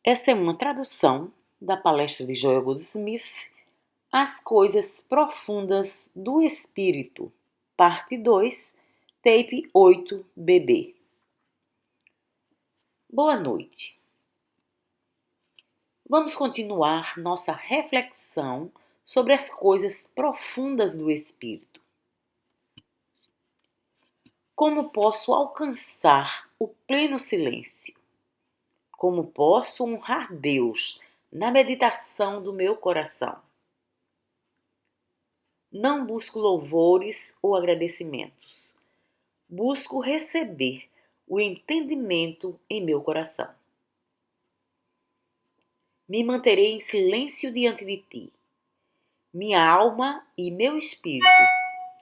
Essa é uma tradução da palestra de Joel Goldsmith, As Coisas Profundas do Espírito, parte 2, tape 8BB. Boa noite. Vamos continuar nossa reflexão sobre as coisas profundas do Espírito. Como posso alcançar o pleno silêncio? Como posso honrar Deus na meditação do meu coração? Não busco louvores ou agradecimentos. Busco receber o entendimento em meu coração. Me manterei em silêncio diante de ti. Minha alma e meu espírito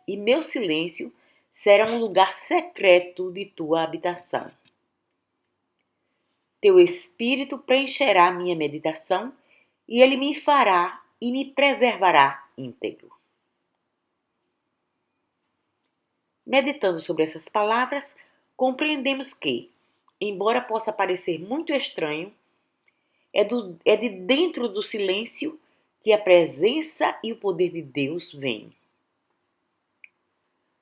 e meu silêncio serão um lugar secreto de tua habitação. Teu espírito preencherá minha meditação e ele me fará e me preservará íntegro. Meditando sobre essas palavras, compreendemos que, embora possa parecer muito estranho, é de dentro do silêncio que a presença e o poder de Deus vêm.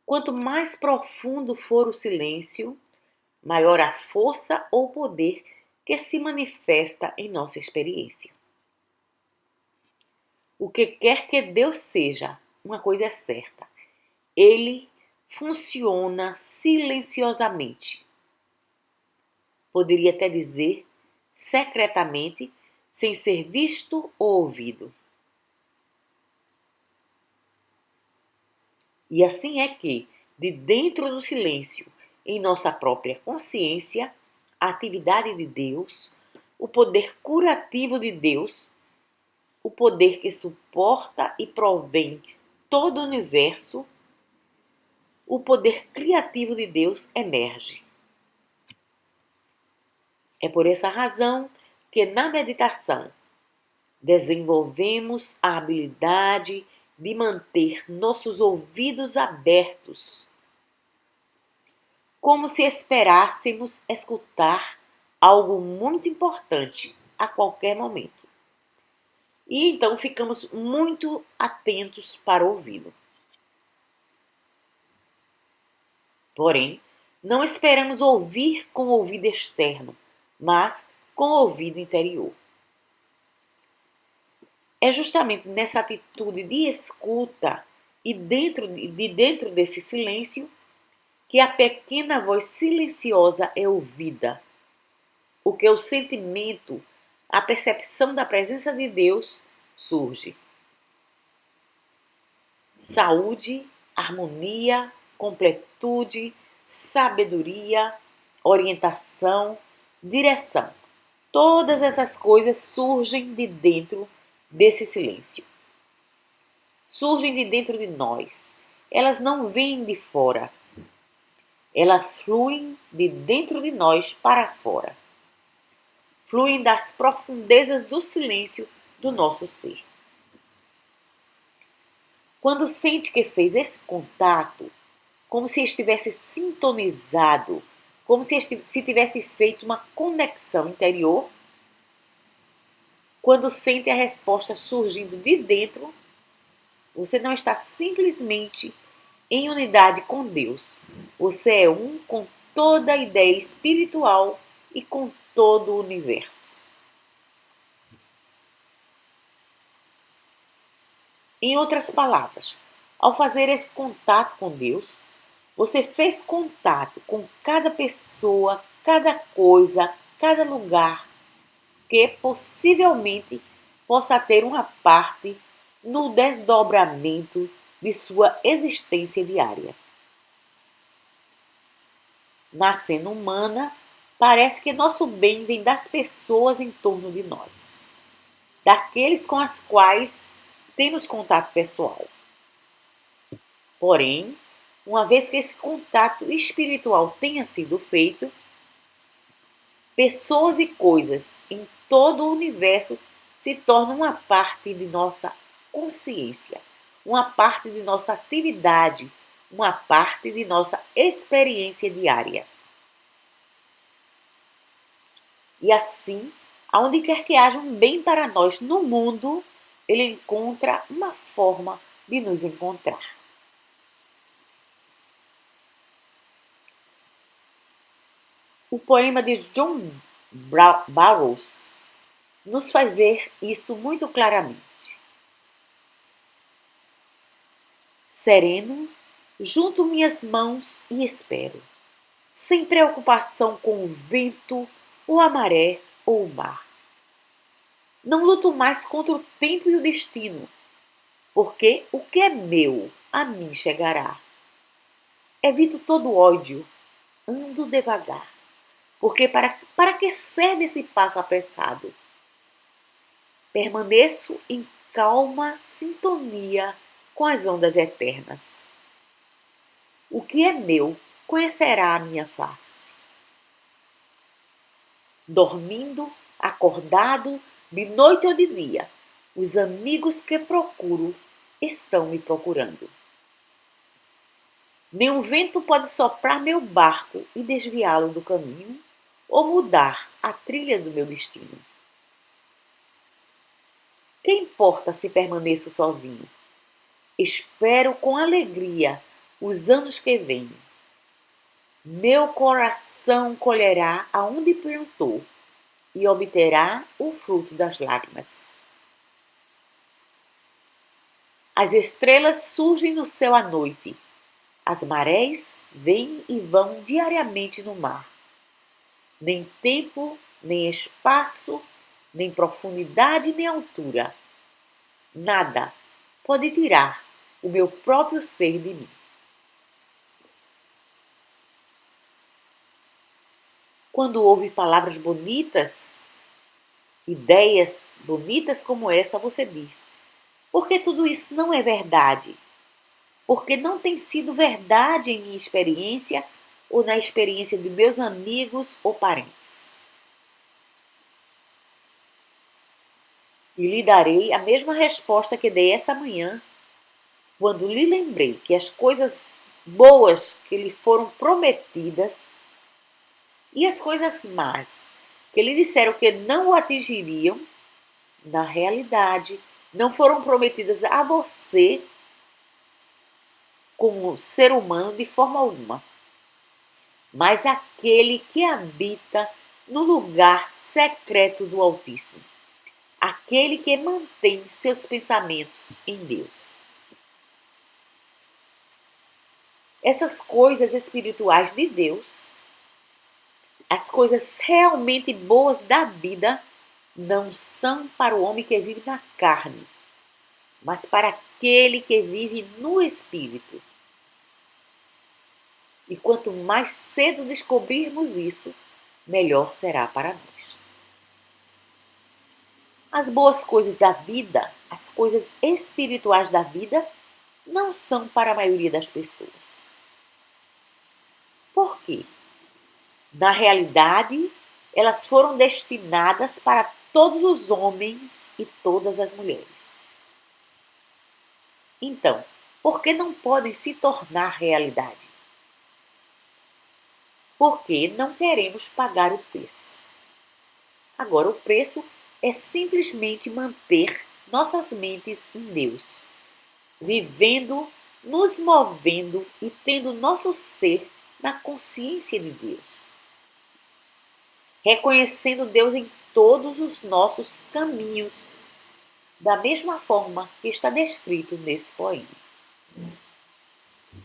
Quanto mais profundo for o silêncio, maior a força ou poder que se manifesta em nossa experiência. O que quer que Deus seja, uma coisa é certa: Ele funciona silenciosamente. Poderia até dizer secretamente, sem ser visto ou ouvido. E assim é que, de dentro do silêncio, em nossa própria consciência, a atividade de Deus, o poder curativo de Deus, o poder que suporta e provém todo o universo, o poder criativo de Deus emerge. É por essa razão que na meditação desenvolvemos a habilidade de manter nossos ouvidos abertos, como se esperássemos escutar algo muito importante a qualquer momento. E então ficamos muito atentos para ouvi-lo. Porém, não esperamos ouvir com o ouvido externo, mas com o ouvido interior. É justamente nessa atitude de escuta e dentro desse silêncio que a pequena voz silenciosa é ouvida, o que o sentimento, a percepção da presença de Deus surge. Saúde, harmonia, completude, sabedoria, orientação, direção. Todas essas coisas surgem de dentro desse silêncio. Surgem de dentro de nós. Elas não vêm de fora. Elas fluem de dentro de nós para fora. Fluem das profundezas do silêncio do nosso ser. Quando sente que fez esse contato, como se estivesse sintonizado, como se tivesse feito uma conexão interior, quando sente a resposta surgindo de dentro, você não está simplesmente em unidade com Deus. Você é um com toda a ideia espiritual e com todo o universo. Em outras palavras, ao fazer esse contato com Deus, você fez contato com cada pessoa, cada coisa, cada lugar que possivelmente possa ter uma parte no desdobramento de sua existência diária. Na cena humana, parece que nosso bem vem das pessoas em torno de nós, daqueles com as quais temos contato pessoal. Porém, uma vez que esse contato espiritual tenha sido feito, pessoas e coisas em todo o universo se tornam uma parte de nossa consciência, uma parte de nossa atividade, uma parte de nossa experiência diária. E assim, Aonde quer que haja um bem para nós no mundo, ele encontra uma forma de nos encontrar. O poema de John Burroughs nos faz ver isso muito claramente. Sereno, junto minhas mãos e espero, sem preocupação com o vento, ou a maré ou o mar. Não luto mais contra o tempo e o destino, porque o que é meu a mim chegará. Evito todo ódio, ando devagar, porque para que serve esse passo apressado? Permaneço em calma sintonia com as ondas eternas. O que é meu conhecerá a minha face. Dormindo, acordado, de noite ou de dia, os amigos que procuro estão me procurando. Nenhum vento pode soprar meu barco e desviá-lo do caminho ou mudar a trilha do meu destino. Que importa se permaneço sozinho? Espero com alegria os anos que vêm. Meu coração colherá aonde plantou e obterá o fruto das lágrimas. As estrelas surgem no céu à noite. As marés vêm e vão diariamente no mar. Nem tempo, nem espaço, nem profundidade, nem altura. Nada pode tirar o meu próprio ser de mim. Quando ouve palavras bonitas, ideias bonitas como essa, você diz: porque tudo isso não é verdade? Porque não tem sido verdade em minha experiência ou na experiência de meus amigos ou parentes. E lhe darei a mesma resposta que dei essa manhã, quando lhe lembrei que as coisas boas que lhe foram prometidas e as coisas más que lhe disseram que não o atingiriam, na realidade, não foram prometidas a você como ser humano de forma alguma, mas aquele que habita no lugar secreto do Altíssimo, aquele que mantém seus pensamentos em Deus. Essas coisas espirituais de Deus, as coisas realmente boas da vida, não são para o homem que vive na carne, mas para aquele que vive no Espírito. E quanto mais cedo descobrirmos isso, melhor será para nós. As boas coisas da vida, as coisas espirituais da vida, não são para a maioria das pessoas. Por quê? Na realidade, elas foram destinadas para todos os homens e todas as mulheres. Então, por que não podem se tornar realidade? Porque não queremos pagar o preço. Agora, o preço é simplesmente manter nossas mentes em Deus, vivendo, nos movendo e tendo nosso ser na consciência de Deus, reconhecendo Deus em todos os nossos caminhos, da mesma forma que está descrito nesse poema.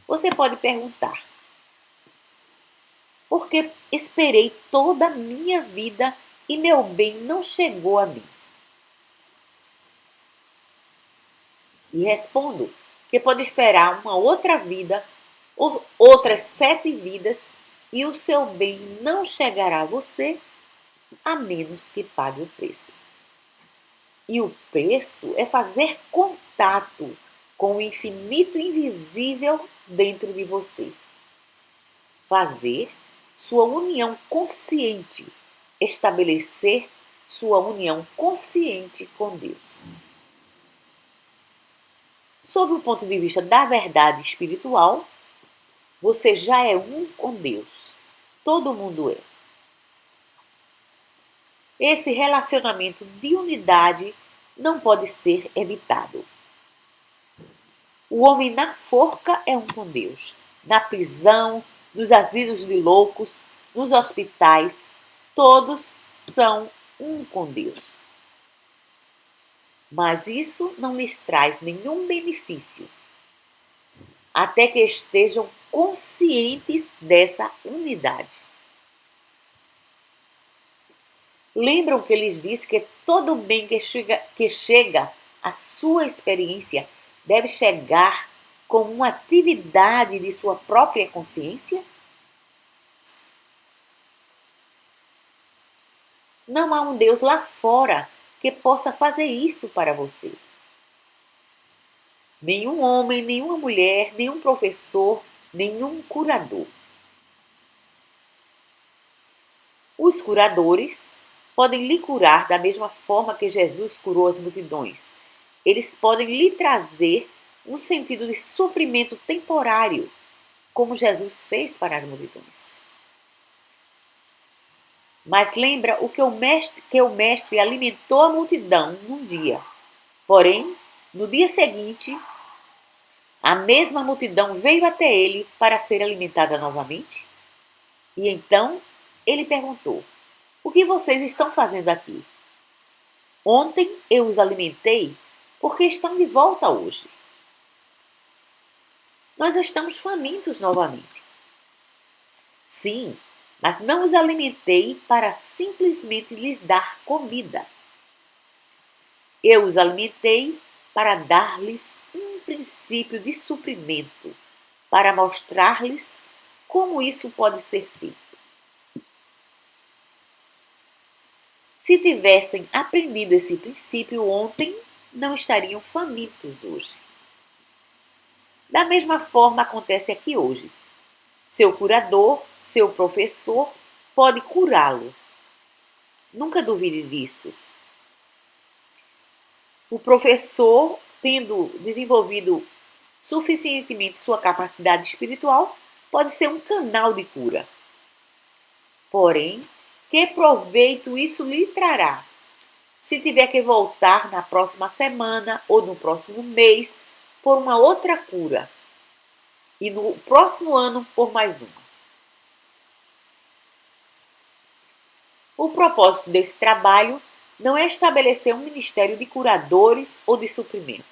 Você pode perguntar: por que esperei toda a minha vida e meu bem não chegou a mim? E respondo que pode esperar uma outra vida ou outras 7 vidas e o seu bem não chegará a você a menos que pague o preço. E o preço é fazer contato com o infinito invisível dentro de você. Fazer sua união consciente, estabelecer sua união consciente com Deus. Sob o ponto de vista da verdade espiritual, você já é um com Deus. Todo mundo é. Esse relacionamento de unidade não pode ser evitado. O homem na forca é um com Deus. Na prisão, nos asilos de loucos, nos hospitais, todos são um com Deus. Mas isso não lhes traz nenhum benefício, até que estejam conscientes dessa unidade. Lembram que lhes disse que todo bem que chega à sua experiência deve chegar como uma atividade de sua própria consciência? Não há um Deus lá fora que possa fazer isso para você. Nenhum homem, nenhuma mulher, nenhum professor, nenhum curador. Os curadores podem lhe curar da mesma forma que Jesus curou as multidões. Eles podem lhe trazer um sentido de suprimento temporário, como Jesus fez para as multidões. Mas lembra o que o mestre alimentou a multidão num dia. Porém, no dia seguinte, a mesma multidão veio até ele para ser alimentada novamente. E então ele perguntou: o que vocês estão fazendo aqui? Ontem eu os alimentei, porque estão de volta hoje. Nós estamos famintos novamente. Sim, mas não os alimentei para simplesmente lhes dar comida. Eu os alimentei para dar-lhes um princípio de suprimento, para mostrar-lhes como isso pode ser feito. Se tivessem aprendido esse princípio ontem, não estariam famintos hoje. Da mesma forma acontece aqui hoje. Seu curador, seu professor, pode curá-lo. Nunca duvide disso. O professor, tendo desenvolvido suficientemente sua capacidade espiritual, pode ser um canal de cura. Porém, que proveito isso lhe trará? Se tiver que voltar na próxima semana ou no próximo mês por uma outra cura e no próximo ano por mais uma. O propósito desse trabalho não é estabelecer um ministério de curadores ou de suprimento.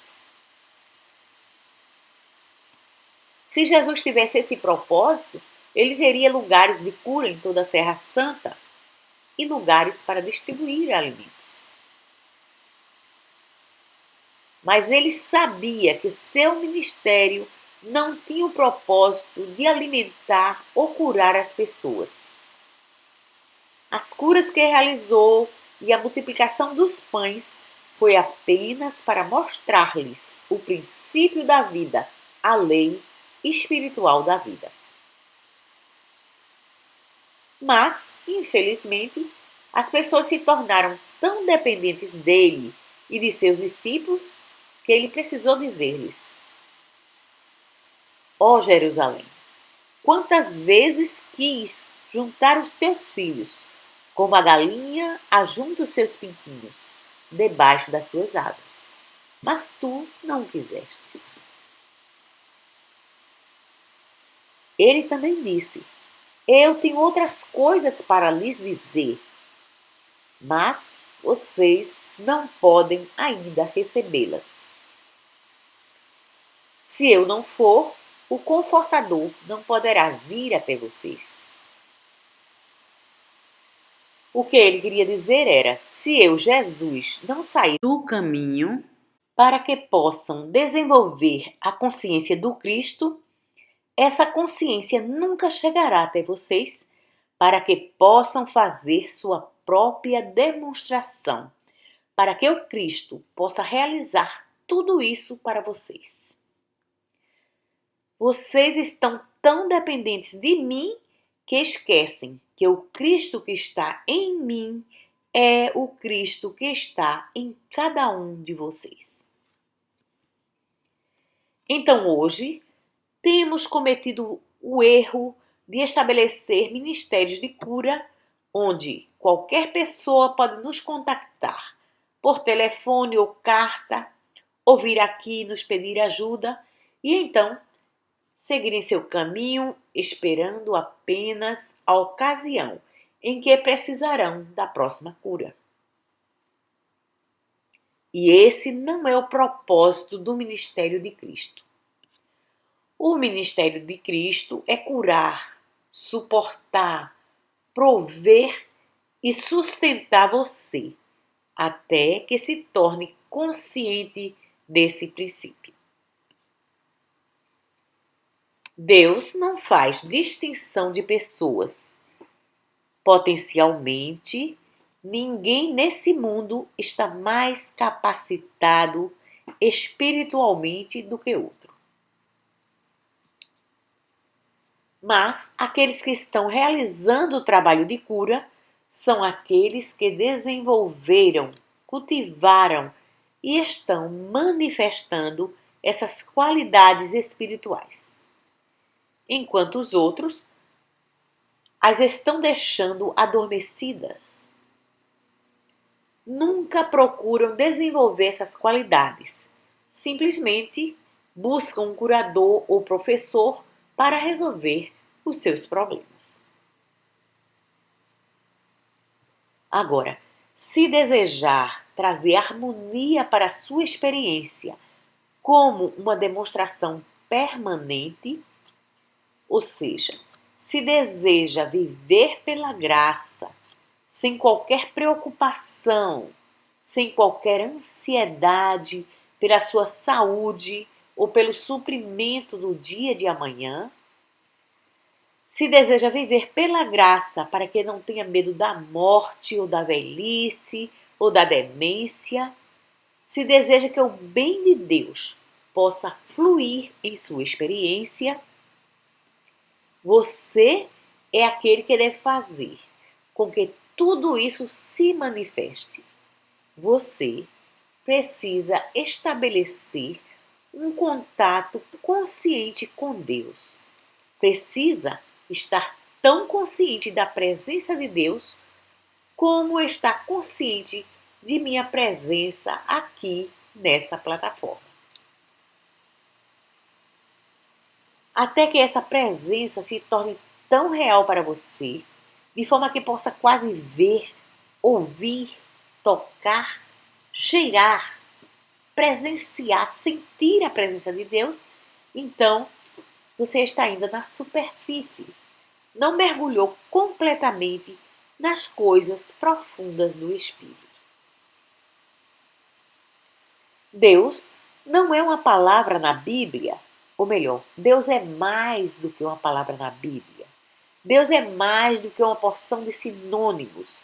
Se Jesus tivesse esse propósito, ele teria lugares de cura em toda a Terra Santa e lugares para distribuir alimentos. Mas ele sabia que seu ministério não tinha o propósito de alimentar ou curar as pessoas. As curas que realizou e a multiplicação dos pães foi apenas para mostrar-lhes o princípio da vida, a lei espiritual da vida. Mas, infelizmente, as pessoas se tornaram tão dependentes dele e de seus discípulos que ele precisou dizer-lhes: ó Jerusalém, quantas vezes quis juntar os teus filhos, como a galinha ajunta os seus pintinhos, debaixo das suas asas, mas tu não quisestes. Ele também disse: eu tenho outras coisas para lhes dizer, mas vocês não podem ainda recebê-las. Se eu não for, o Confortador não poderá vir até vocês. O que ele queria dizer era: se eu, Jesus, não sair do caminho para que possam desenvolver a consciência do Cristo, essa consciência nunca chegará até vocês para que possam fazer sua própria demonstração, para que o Cristo possa realizar tudo isso para vocês. Vocês estão tão dependentes de mim que esquecem que o Cristo que está em mim é o Cristo que está em cada um de vocês. Então hoje temos cometido o erro de estabelecer ministérios de cura onde qualquer pessoa pode nos contactar por telefone ou carta, ou vir aqui nos pedir ajuda e então seguirem seu caminho esperando apenas a ocasião em que precisarão da próxima cura. E esse não é o propósito do ministério de Cristo. O ministério de Cristo é curar, suportar, prover e sustentar você, até que se torne consciente desse princípio. Deus não faz distinção de pessoas. Potencialmente, ninguém nesse mundo está mais capacitado espiritualmente do que outro. Mas aqueles que estão realizando o trabalho de cura são aqueles que desenvolveram, cultivaram e estão manifestando essas qualidades espirituais, enquanto os outros as estão deixando adormecidas. Nunca procuram desenvolver essas qualidades, simplesmente buscam um curador ou professor para resolver os seus problemas. Agora, se desejar trazer harmonia para a sua experiência como uma demonstração permanente, ou seja, se deseja viver pela graça, sem qualquer preocupação, sem qualquer ansiedade pela sua saúde ou pelo suprimento do dia de amanhã, se deseja viver pela graça para que não tenha medo da morte ou da velhice ou da demência, se deseja que o bem de Deus possa fluir em sua experiência, você é aquele que deve fazer com que tudo isso se manifeste. Você precisa estabelecer um contato consciente com Deus. Precisa estar tão consciente da presença de Deus como estar consciente de minha presença aqui nessa plataforma. Até que essa presença se torne tão real para você, de forma que possa quase ver, ouvir, tocar, cheirar, presenciar, sentir a presença de Deus, então você está ainda na superfície. Não mergulhou completamente nas coisas profundas do Espírito. Deus não é uma palavra na Bíblia, ou melhor, Deus é mais do que uma palavra na Bíblia. Deus é mais do que uma porção de sinônimos.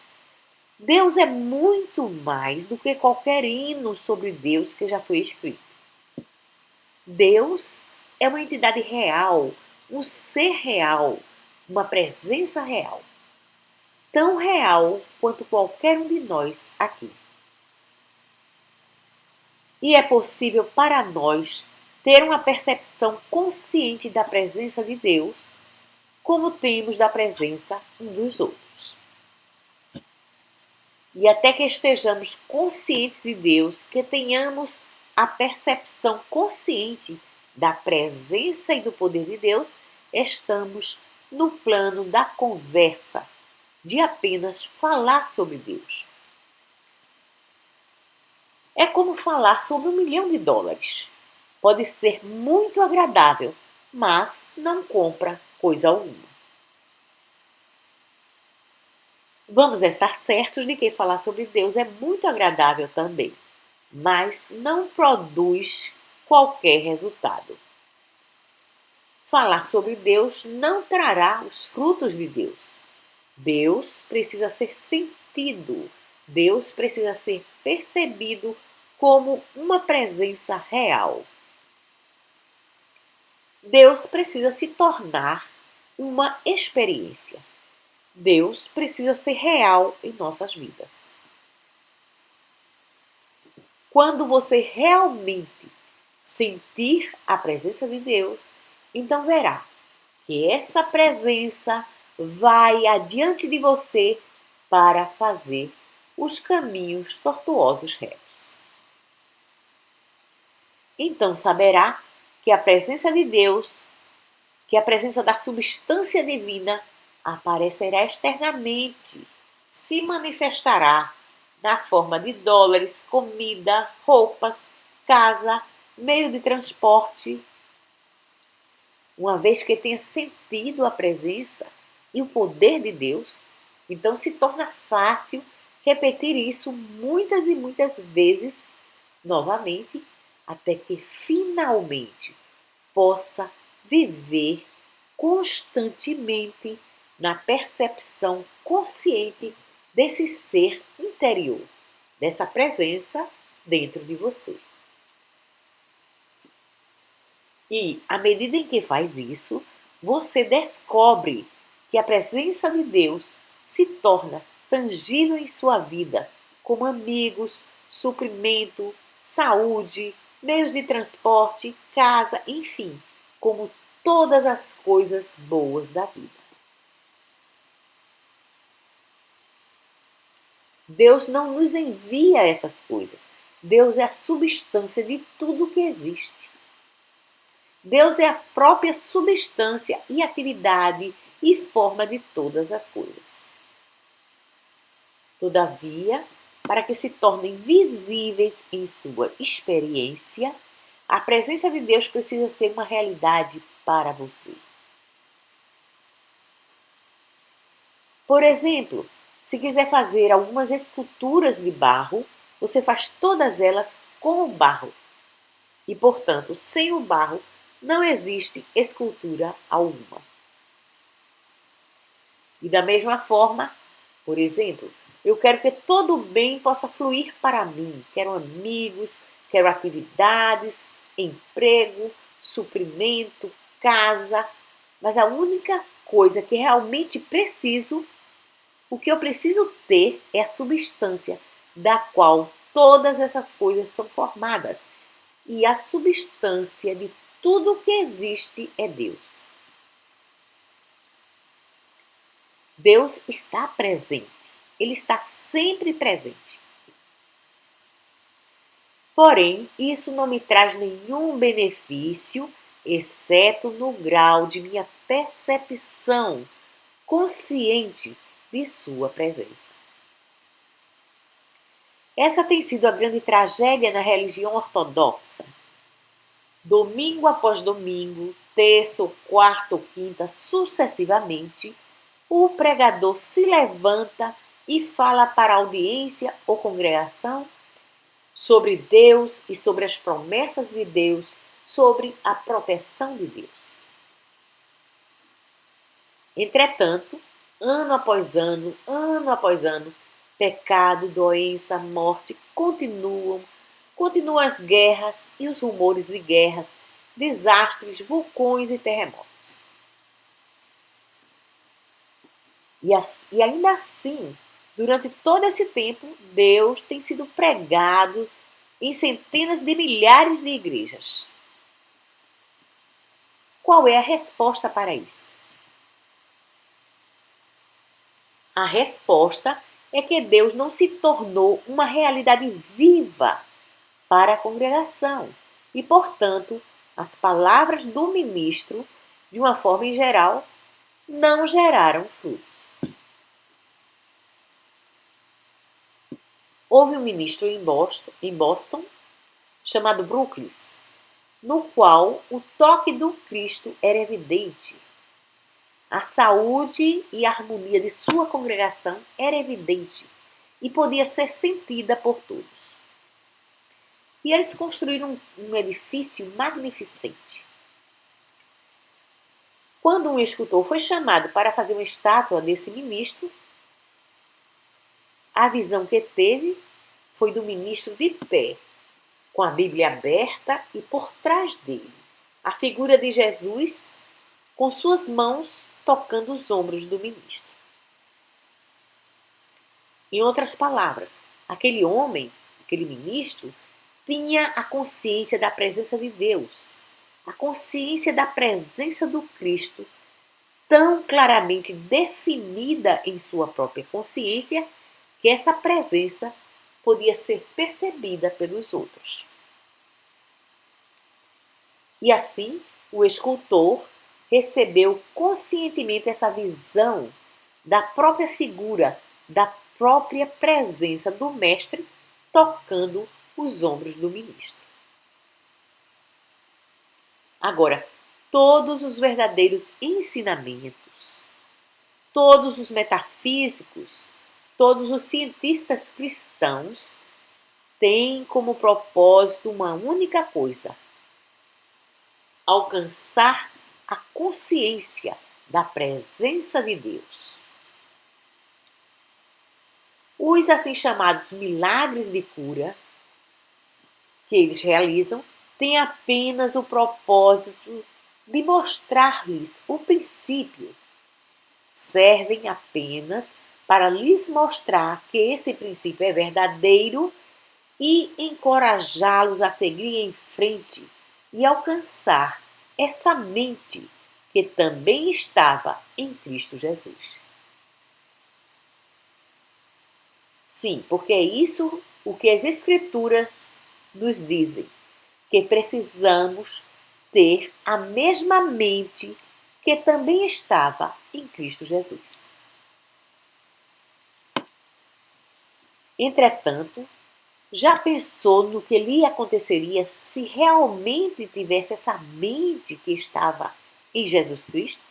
Deus é muito mais do que qualquer hino sobre Deus que já foi escrito. Deus é uma entidade real, um ser real, uma presença real. Tão real quanto qualquer um de nós aqui. E é possível para nós ter uma percepção consciente da presença de Deus, como temos da presença um dos outros. E até que estejamos conscientes de Deus, que tenhamos a percepção consciente da presença e do poder de Deus, estamos no plano da conversa, de apenas falar sobre Deus. É como falar sobre $1 milhão. Pode ser muito agradável, mas não compra coisa alguma. Vamos estar certos de que falar sobre Deus é muito agradável também, mas não produz qualquer resultado. Falar sobre Deus não trará os frutos de Deus. Deus precisa ser sentido, Deus precisa ser percebido como uma presença real. Deus precisa se tornar uma experiência. Deus precisa ser real em nossas vidas. Quando você realmente sentir a presença de Deus, então verá que essa presença vai adiante de você para fazer os caminhos tortuosos retos. Então saberá que a presença de Deus, que a presença da substância divina aparecerá externamente, se manifestará na forma de dólares, comida, roupas, casa, meio de transporte. Uma vez que tenha sentido a presença e o poder de Deus, então se torna fácil repetir isso muitas e muitas vezes novamente, até que finalmente possa viver constantemente na percepção consciente desse ser interior, dessa presença dentro de você. E, à medida em que faz isso, você descobre que a presença de Deus se torna tangível em sua vida, como amigos, suprimento, saúde, meios de transporte, casa, enfim, como todas as coisas boas da vida. Deus não nos envia essas coisas. Deus é a substância de tudo que existe. Deus é a própria substância e atividade e forma de todas as coisas. Todavia, para que se tornem visíveis em sua experiência, a presença de Deus precisa ser uma realidade para você. Por exemplo, se quiser fazer algumas esculturas de barro, você faz todas elas com o barro. E, portanto, sem o barro, não existe escultura alguma. E da mesma forma, por exemplo, eu quero que todo o bem possa fluir para mim. Quero amigos, quero atividades, emprego, suprimento, casa. Mas a única coisa que realmente preciso, o que eu preciso ter é a substância da qual todas essas coisas são formadas. E a substância de tudo que existe é Deus. Deus está presente. Ele está sempre presente. Porém, isso não me traz nenhum benefício, exceto no grau de minha percepção consciente de sua presença. Essa tem sido a grande tragédia na religião ortodoxa. Domingo após domingo, terça, ou quarta ou quinta, sucessivamente, o pregador se levanta e fala para a audiência ou congregação sobre Deus e sobre as promessas de Deus, sobre a proteção de Deus. Entretanto, ano após ano, pecado, doença, morte continuam as guerras e os rumores de guerras, desastres, vulcões e terremotos. E ainda assim, durante todo esse tempo, Deus tem sido pregado em centenas de milhares de igrejas. Qual é a resposta para isso? A resposta é que Deus não se tornou uma realidade viva para a congregação e, portanto, as palavras do ministro, de uma forma em geral, não geraram frutos. Houve um ministro em Boston chamado Brookes, no qual o toque do Cristo era evidente. A saúde e a harmonia de sua congregação era evidente e podia ser sentida por todos. E eles construíram um edifício magnificente. Quando um escultor foi chamado para fazer uma estátua desse ministro, a visão que teve foi do ministro de pé, com a Bíblia aberta e por trás dele, a figura de Jesus com suas mãos tocando os ombros do ministro. Em outras palavras, aquele homem, aquele ministro, tinha a consciência da presença de Deus, a consciência da presença do Cristo tão claramente definida em sua própria consciência que essa presença podia ser percebida pelos outros. E assim, o escultor recebeu conscientemente essa visão da própria figura, da própria presença do mestre tocando os ombros do ministro. Agora, todos os verdadeiros ensinamentos, todos os metafísicos, todos os cientistas cristãos têm como propósito uma única coisa: alcançar a consciência da presença de Deus. Os assim chamados milagres de cura que eles realizam têm apenas o propósito de mostrar-lhes o princípio. Servem apenas para lhes mostrar que esse princípio é verdadeiro e encorajá-los a seguir em frente e alcançar essa mente que também estava em Cristo Jesus. Sim, porque é isso o que as Escrituras nos dizem, que precisamos ter a mesma mente que também estava em Cristo Jesus. Entretanto, já pensou no que lhe aconteceria se realmente tivesse essa mente que estava em Jesus Cristo?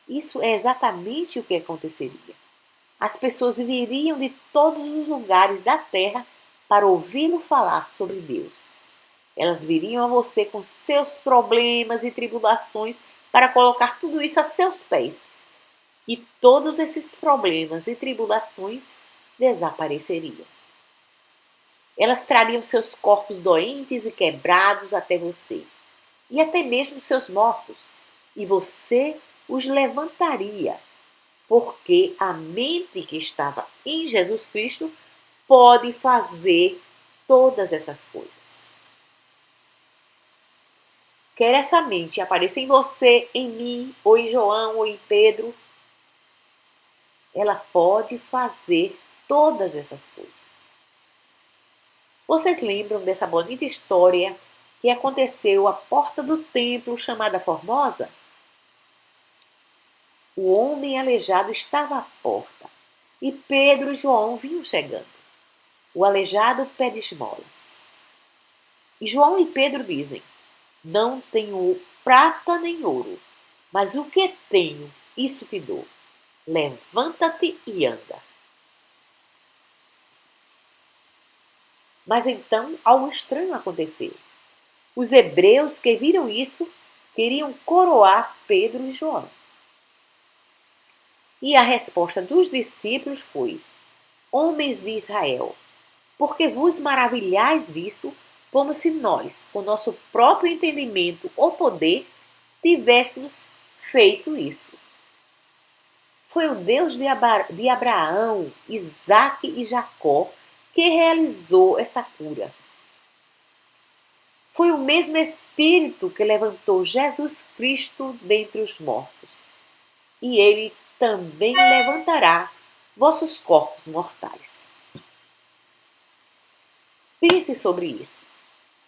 Isso é exatamente o que aconteceria. As pessoas viriam de todos os lugares da terra para ouvi-lo falar sobre Deus. Elas viriam a você com seus problemas e tribulações para colocar tudo isso a seus pés. E todos esses problemas e tribulações desapareceriam. Elas trariam seus corpos doentes e quebrados até você, e até mesmo seus mortos, e você os levantaria, porque a mente que estava em Jesus Cristo pode fazer todas essas coisas. Quer essa mente apareça em você, em mim, ou em João, ou em Pedro, ela pode fazer todas essas coisas. Vocês lembram dessa bonita história que aconteceu à porta do templo chamada Formosa? O homem aleijado estava à porta e Pedro e João vinham chegando. O aleijado pede esmolas. E João e Pedro dizem: Não tenho prata nem ouro, mas o que tenho, isso te dou. Levanta-te e anda. Mas então algo estranho aconteceu. Os hebreus que viram isso queriam coroar Pedro e João. E a resposta dos discípulos foi: Homens de Israel, por que vos maravilhais disso, como se nós, com nosso próprio entendimento ou poder, tivéssemos feito isso? Foi o Deus de Abraão, Isaque e Jacó que realizou essa cura. Foi o mesmo Espírito que levantou Jesus Cristo dentre os mortos. E ele também levantará vossos corpos mortais. Pense sobre isso.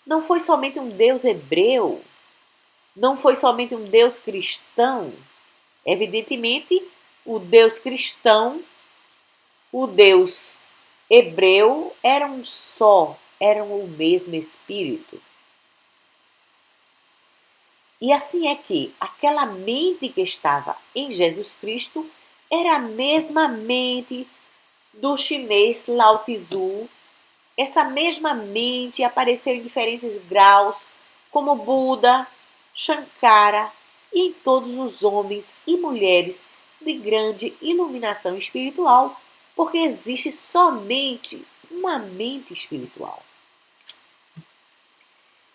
Não foi somente um Deus hebreu, não foi somente um Deus cristão. Evidentemente, o Deus cristão, o Deus hebreu eram um só, eram o mesmo Espírito. E assim é que aquela mente que estava em Jesus Cristo era a mesma mente do chinês Lao Tzu. Essa mesma mente apareceu em diferentes graus, como Buda, Shankara e em todos os homens e mulheres de grande iluminação espiritual, porque existe somente uma mente espiritual.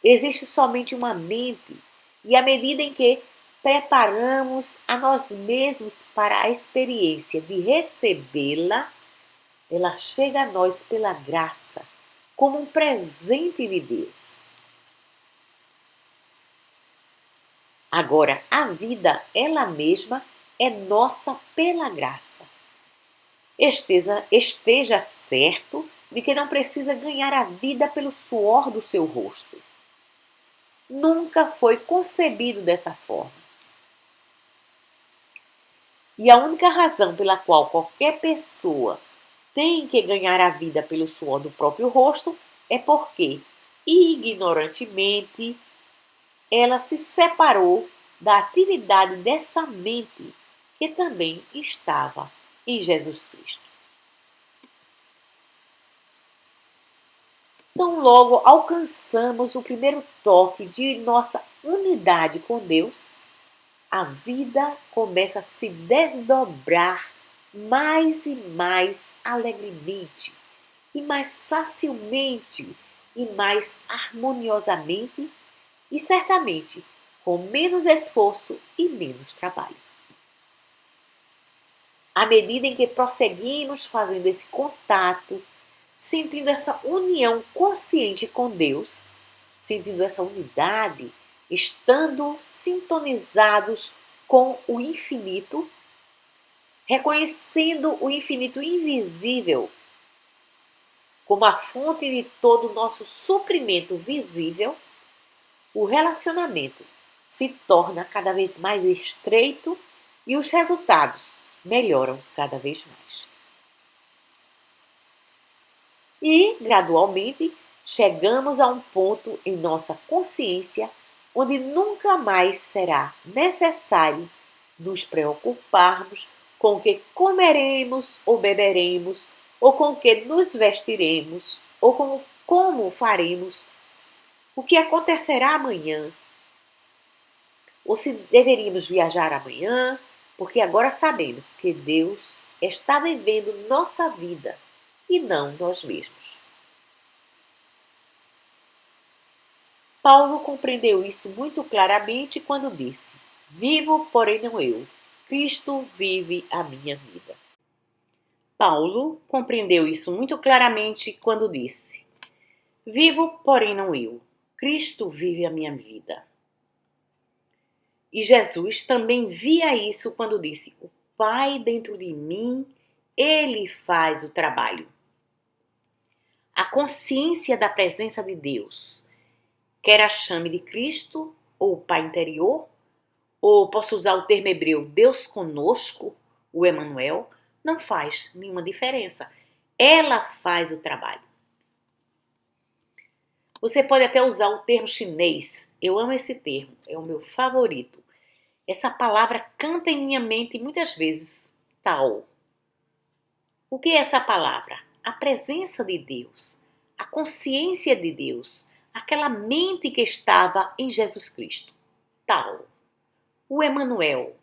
Existe somente uma mente, e à medida em que preparamos a nós mesmos para a experiência de recebê-la, ela chega a nós pela graça, como um presente de Deus. Agora, a vida, ela mesma, é nossa pela graça. Esteja certo de que não precisa ganhar a vida pelo suor do seu rosto. Nunca foi concebido dessa forma. E a única razão pela qual qualquer pessoa tem que ganhar a vida pelo suor do próprio rosto é porque, ignorantemente, ela se separou da atividade dessa mente que também estava em Jesus Cristo. Então, logo alcançamos o primeiro toque de nossa unidade com Deus, a vida começa a se desdobrar mais e mais alegremente, e mais facilmente, e mais harmoniosamente, e certamente com menos esforço e menos trabalho. À medida em que prosseguimos fazendo esse contato, sentindo essa união consciente com Deus, sentindo essa unidade, estando sintonizados com o infinito, reconhecendo o infinito invisível como a fonte de todo o nosso suprimento visível, o relacionamento se torna cada vez mais estreito e os resultados melhoram cada vez mais. E, gradualmente, chegamos a um ponto em nossa consciência onde nunca mais será necessário nos preocuparmos com o que comeremos ou beberemos, ou com o que nos vestiremos, ou com como faremos, o que acontecerá amanhã, ou se deveríamos viajar amanhã, porque agora sabemos que Deus está vivendo nossa vida e não nós mesmos. Paulo compreendeu isso muito claramente quando disse: vivo, porém não eu. Cristo vive a minha vida. Paulo compreendeu isso muito claramente quando disse: vivo, porém não eu. Cristo vive a minha vida. E Jesus também via isso quando disse: o Pai dentro de mim, Ele faz o trabalho. A consciência da presença de Deus, quer a chame de Cristo, ou o Pai interior, ou posso usar o termo hebreu Deus conosco, o Emanuel, não faz nenhuma diferença. Ela faz o trabalho. Você pode até usar o termo chinês. Eu amo esse termo, é o meu favorito. Essa palavra canta em minha mente muitas vezes, Tao. O que é essa palavra? A presença de Deus, a consciência de Deus, aquela mente que estava em Jesus Cristo. Tao. O Emanuel,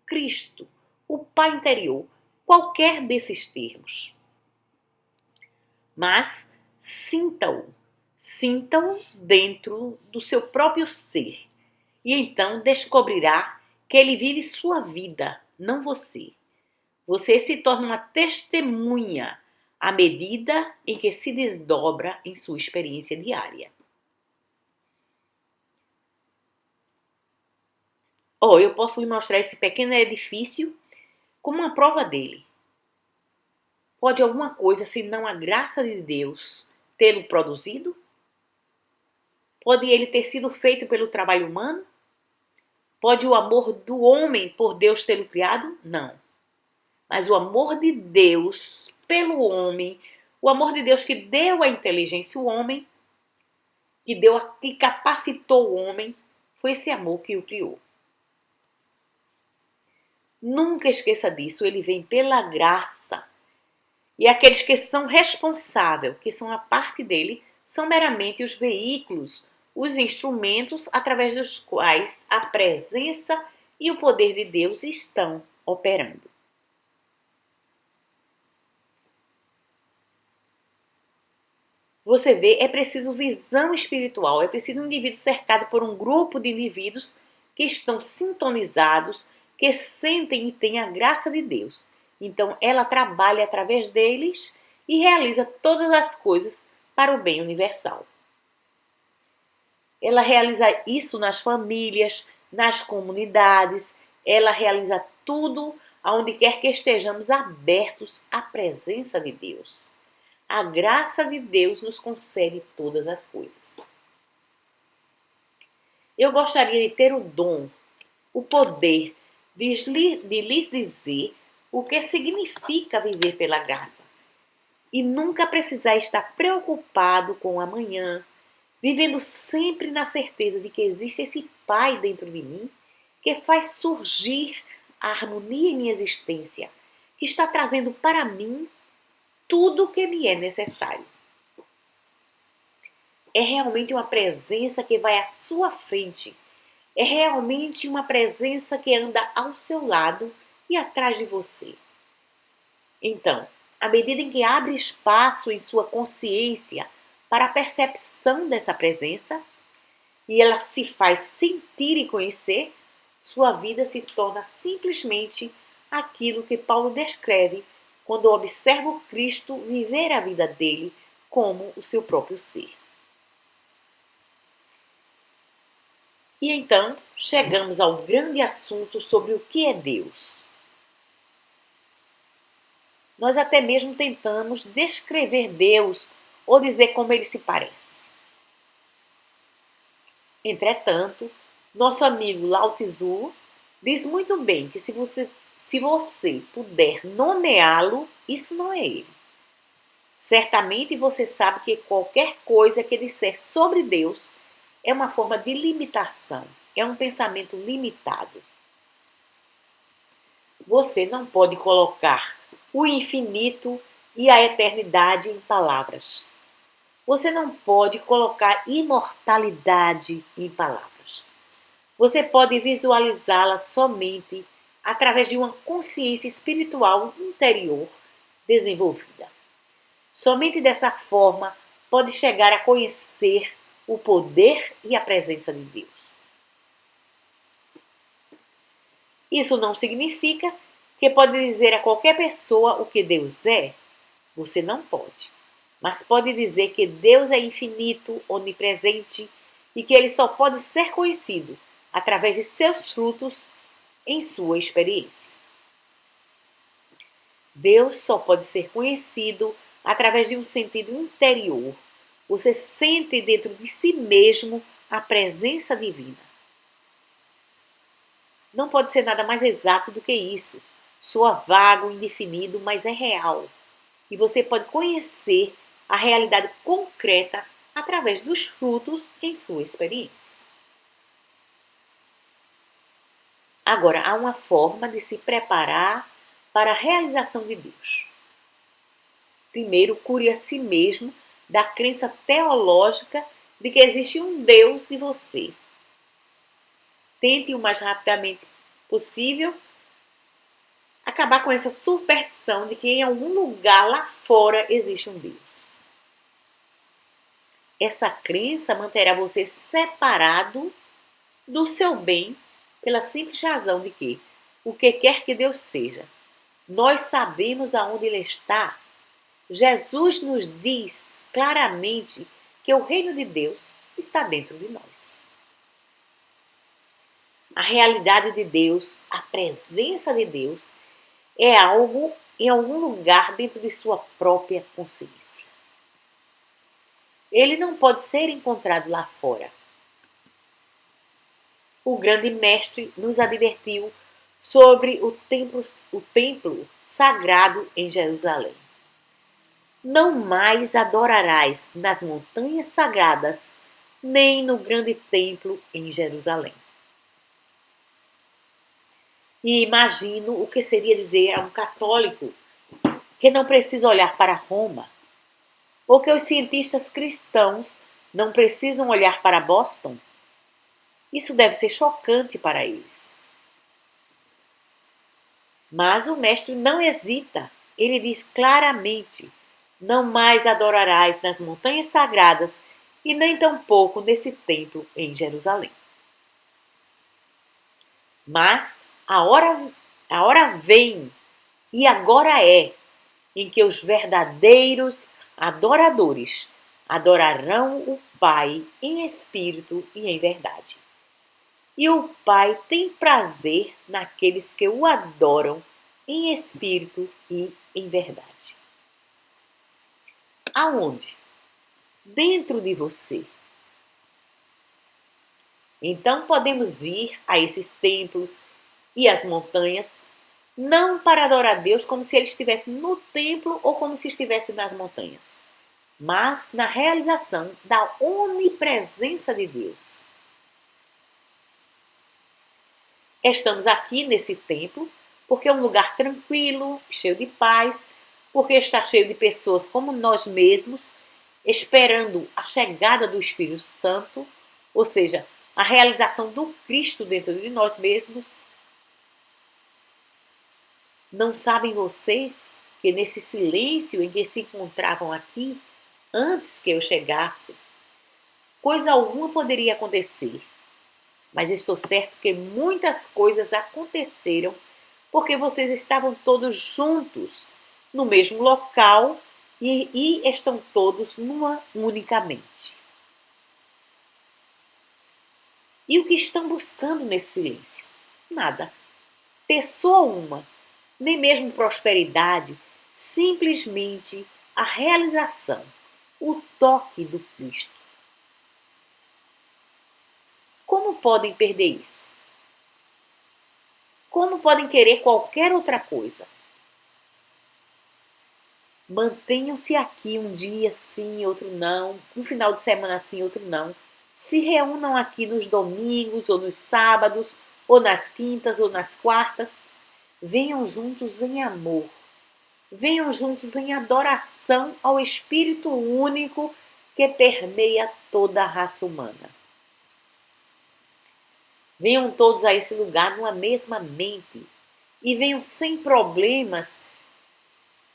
Cristo, o Pai interior, qualquer desses termos. Mas sinta-o dentro do seu próprio ser, e então descobrirá que ele vive sua vida, não você. Você se torna uma testemunha à medida em que se desdobra em sua experiência diária. Eu posso lhe mostrar esse pequeno edifício como uma prova dele. Pode alguma coisa, senão a graça de Deus, tê-lo produzido? Pode ele ter sido feito pelo trabalho humano? Pode o amor do homem por Deus tê-lo criado? Não. Mas o amor de Deus pelo homem, o amor de Deus que deu a inteligência ao homem, que capacitou o homem, foi esse amor que o criou. Nunca esqueça disso, ele vem pela graça. E aqueles que são responsáveis, que são a parte dele, são meramente os veículos, os instrumentos através dos quais a presença e o poder de Deus estão operando. Você vê, é preciso visão espiritual, é preciso um indivíduo cercado por um grupo de indivíduos que estão sintonizados, que sentem e têm a graça de Deus. Então, ela trabalha através deles e realiza todas as coisas para o bem universal. Ela realiza isso nas famílias, nas comunidades. Ela realiza tudo aonde quer que estejamos abertos à presença de Deus. A graça de Deus nos concede todas as coisas. Eu gostaria de ter o dom, o poder de lhes dizer o que significa viver pela graça e nunca precisar estar preocupado com o amanhã, vivendo sempre na certeza de que existe esse Pai dentro de mim que faz surgir a harmonia em minha existência, que está trazendo para mim tudo o que me é necessário. É realmente uma presença que vai à sua frente. É realmente uma presença que anda ao seu lado e atrás de você. Então, à medida em que abre espaço em sua consciência para a percepção dessa presença, e ela se faz sentir e conhecer, sua vida se torna simplesmente aquilo que Paulo descreve quando observa o Cristo viver a vida dele como o seu próprio ser. E então, chegamos ao grande assunto sobre o que é Deus. Nós até mesmo tentamos descrever Deus ou dizer como ele se parece. Entretanto, nosso amigo Lao Tzu diz muito bem que se você puder nomeá-lo, isso não é ele. Certamente você sabe que qualquer coisa que disser sobre Deus é uma forma de limitação, é um pensamento limitado. Você não pode colocar o infinito e a eternidade em palavras. Você não pode colocar imortalidade em palavras. Você pode visualizá-la somente através de uma consciência espiritual interior desenvolvida. Somente dessa forma pode chegar a conhecer o poder e a presença de Deus. Isso não significa que pode dizer a qualquer pessoa o que Deus é. Você não pode. Mas pode dizer que Deus é infinito, onipresente e que ele só pode ser conhecido através de seus frutos em sua experiência. Deus só pode ser conhecido através de um sentido interior. Você sente dentro de si mesmo a presença divina. Não pode ser nada mais exato do que isso. Soa vago, indefinido, mas é real. E você pode conhecer a realidade concreta através dos frutos em sua experiência. Agora, há uma forma de se preparar para a realização de Deus. Primeiro, cure a si mesmo da crença teológica de que existe um Deus em você. Tente o mais rapidamente possível acabar com essa superstição de que em algum lugar lá fora existe um Deus. Essa crença manterá você separado do seu bem pela simples razão de que, o que quer que Deus seja, nós sabemos aonde Ele está. Jesus nos diz claramente que o reino de Deus está dentro de nós. A realidade de Deus, a presença de Deus, é algo em algum lugar dentro de sua própria consciência. Ele não pode ser encontrado lá fora. O grande mestre nos advertiu sobre o templo sagrado em Jerusalém. Não mais adorarás nas montanhas sagradas, nem no grande templo em Jerusalém. E imagino o que seria dizer a um católico que não precisa olhar para Roma, ou que os cientistas cristãos não precisam olhar para Boston. Isso deve ser chocante para eles. Mas o mestre não hesita. Ele diz claramente: não mais adorarás nas montanhas sagradas e nem tampouco nesse templo em Jerusalém. Mas a hora vem, e agora é, em que os verdadeiros adoradores adorarão o Pai em espírito e em verdade. E o Pai tem prazer naqueles que o adoram em espírito e em verdade. Aonde? Dentro de você. Então podemos ir a esses templos e às montanhas, não para adorar a Deus como se ele estivesse no templo ou como se estivesse nas montanhas, mas na realização da onipresença de Deus. Estamos aqui nesse templo porque é um lugar tranquilo, cheio de paz, porque está cheio de pessoas como nós mesmos, esperando a chegada do Espírito Santo, ou seja, a realização do Cristo dentro de nós mesmos. Não sabem vocês que nesse silêncio em que se encontravam aqui, antes que eu chegasse, coisa alguma poderia acontecer, mas estou certo que muitas coisas aconteceram porque vocês estavam todos juntos no mesmo local e estão todos numa única mente. E o que estão buscando nesse silêncio? Nada. Pessoa uma, nem mesmo prosperidade, simplesmente a realização, o toque do Cristo. Como podem perder isso? Como podem querer qualquer outra coisa? Mantenham-se aqui um dia sim, outro não, um final de semana sim, outro não. Se reúnam aqui nos domingos, ou nos sábados, ou nas quintas, ou nas quartas. Venham juntos em amor. Venham juntos em adoração ao Espírito único que permeia toda a raça humana. Venham todos a esse lugar numa mesma mente. E venham sem problemas,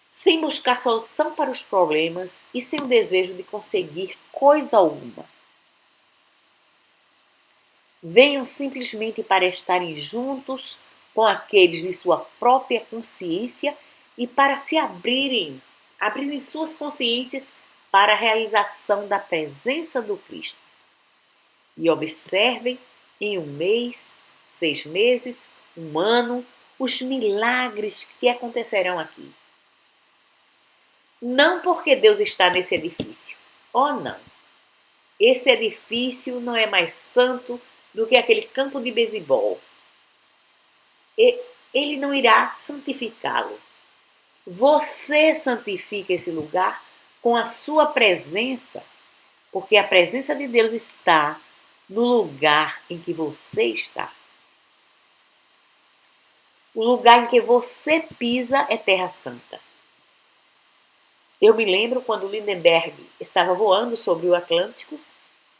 sem buscar solução para os problemas e sem o desejo de conseguir coisa alguma. Venham simplesmente para estarem juntos com aqueles de sua própria consciência e para se abrirem suas consciências para a realização da presença do Cristo. E observem em um mês, 6 meses, um ano, os milagres que acontecerão aqui. Não porque Deus está nesse edifício. Oh, não. Esse edifício não é mais santo do que aquele campo de beisebol. Ele não irá santificá-lo. Você santifica esse lugar com a sua presença, porque a presença de Deus está no lugar em que você está. O lugar em que você pisa é terra santa. Eu me lembro quando Lindenberg estava voando sobre o Atlântico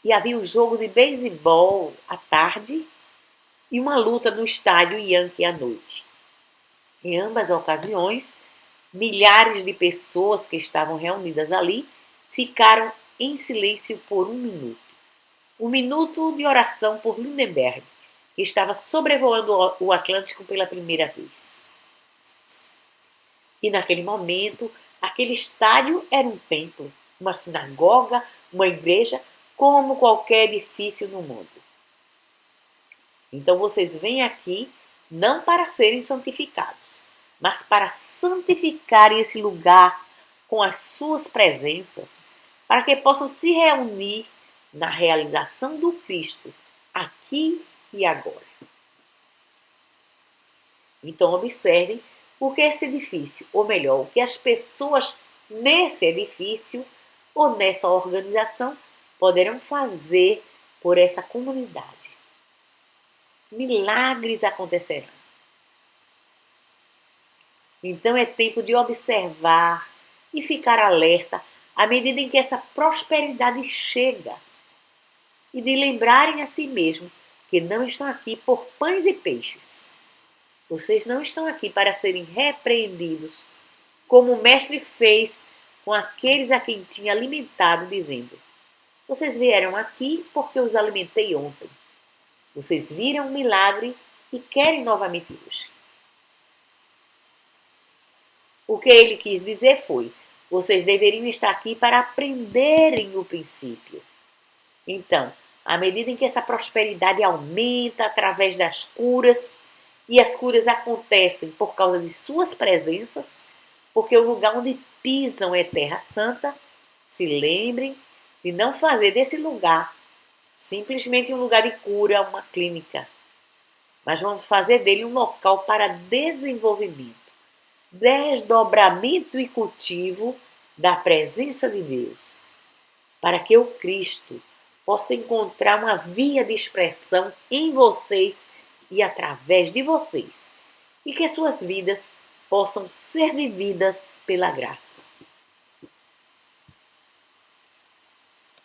e havia um jogo de beisebol à tarde e uma luta no estádio Yankee à noite. Em ambas as ocasiões, milhares de pessoas que estavam reunidas ali ficaram em silêncio por 1 minuto. 1 minuto de oração por Lindenberg, que estava sobrevoando o Atlântico pela primeira vez. E naquele momento, aquele estádio era um templo, uma sinagoga, uma igreja, como qualquer edifício no mundo. Então vocês vêm aqui não para serem santificados, mas para santificarem esse lugar com as suas presenças, para que possam se reunir na realização do Cristo, aqui e agora. Então observem o que esse edifício, ou melhor, o que as pessoas nesse edifício ou nessa organização poderão fazer por essa comunidade. Milagres acontecerão. Então é tempo de observar e ficar alerta à medida em que essa prosperidade chega e de lembrarem a si mesmo que não estão aqui por pães e peixes. Vocês não estão aqui para serem repreendidos, como o mestre fez com aqueles a quem tinha alimentado, dizendo: vocês vieram aqui porque os alimentei ontem. Vocês viram um milagre e querem novamente hoje. O que ele quis dizer foi: vocês deveriam estar aqui para aprenderem o princípio. Então, À medida em que essa prosperidade aumenta através das curas, e as curas acontecem por causa de suas presenças, porque o lugar onde pisam é terra santa, se lembrem de não fazer desse lugar simplesmente um lugar de cura, uma clínica, mas vamos fazer dele um local para desenvolvimento, desdobramento e cultivo da presença de Deus, para que o Cristo possa encontrar uma via de expressão em vocês e através de vocês, e que suas vidas possam ser vividas pela graça.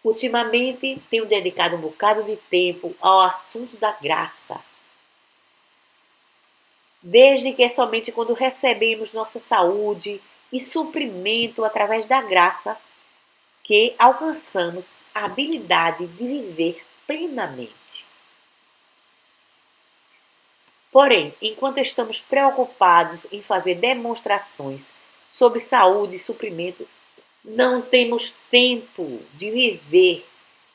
Ultimamente, tenho dedicado um bocado de tempo ao assunto da graça. Desde que é somente quando recebemos nossa saúde e suprimento através da graça que alcançamos a habilidade de viver plenamente. Porém, enquanto estamos preocupados em fazer demonstrações sobre saúde e suprimento, não temos tempo de viver.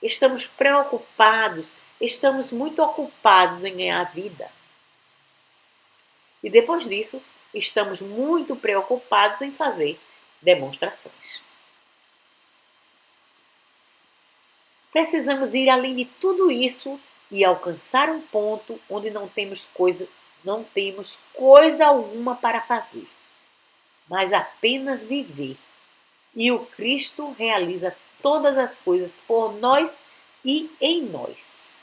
Estamos preocupados, estamos muito ocupados em ganhar vida. E depois disso, estamos muito preocupados em fazer demonstrações. Precisamos ir além de tudo isso e alcançar um ponto onde não temos coisa alguma para fazer, mas apenas viver. E o Cristo realiza todas as coisas por nós e em nós.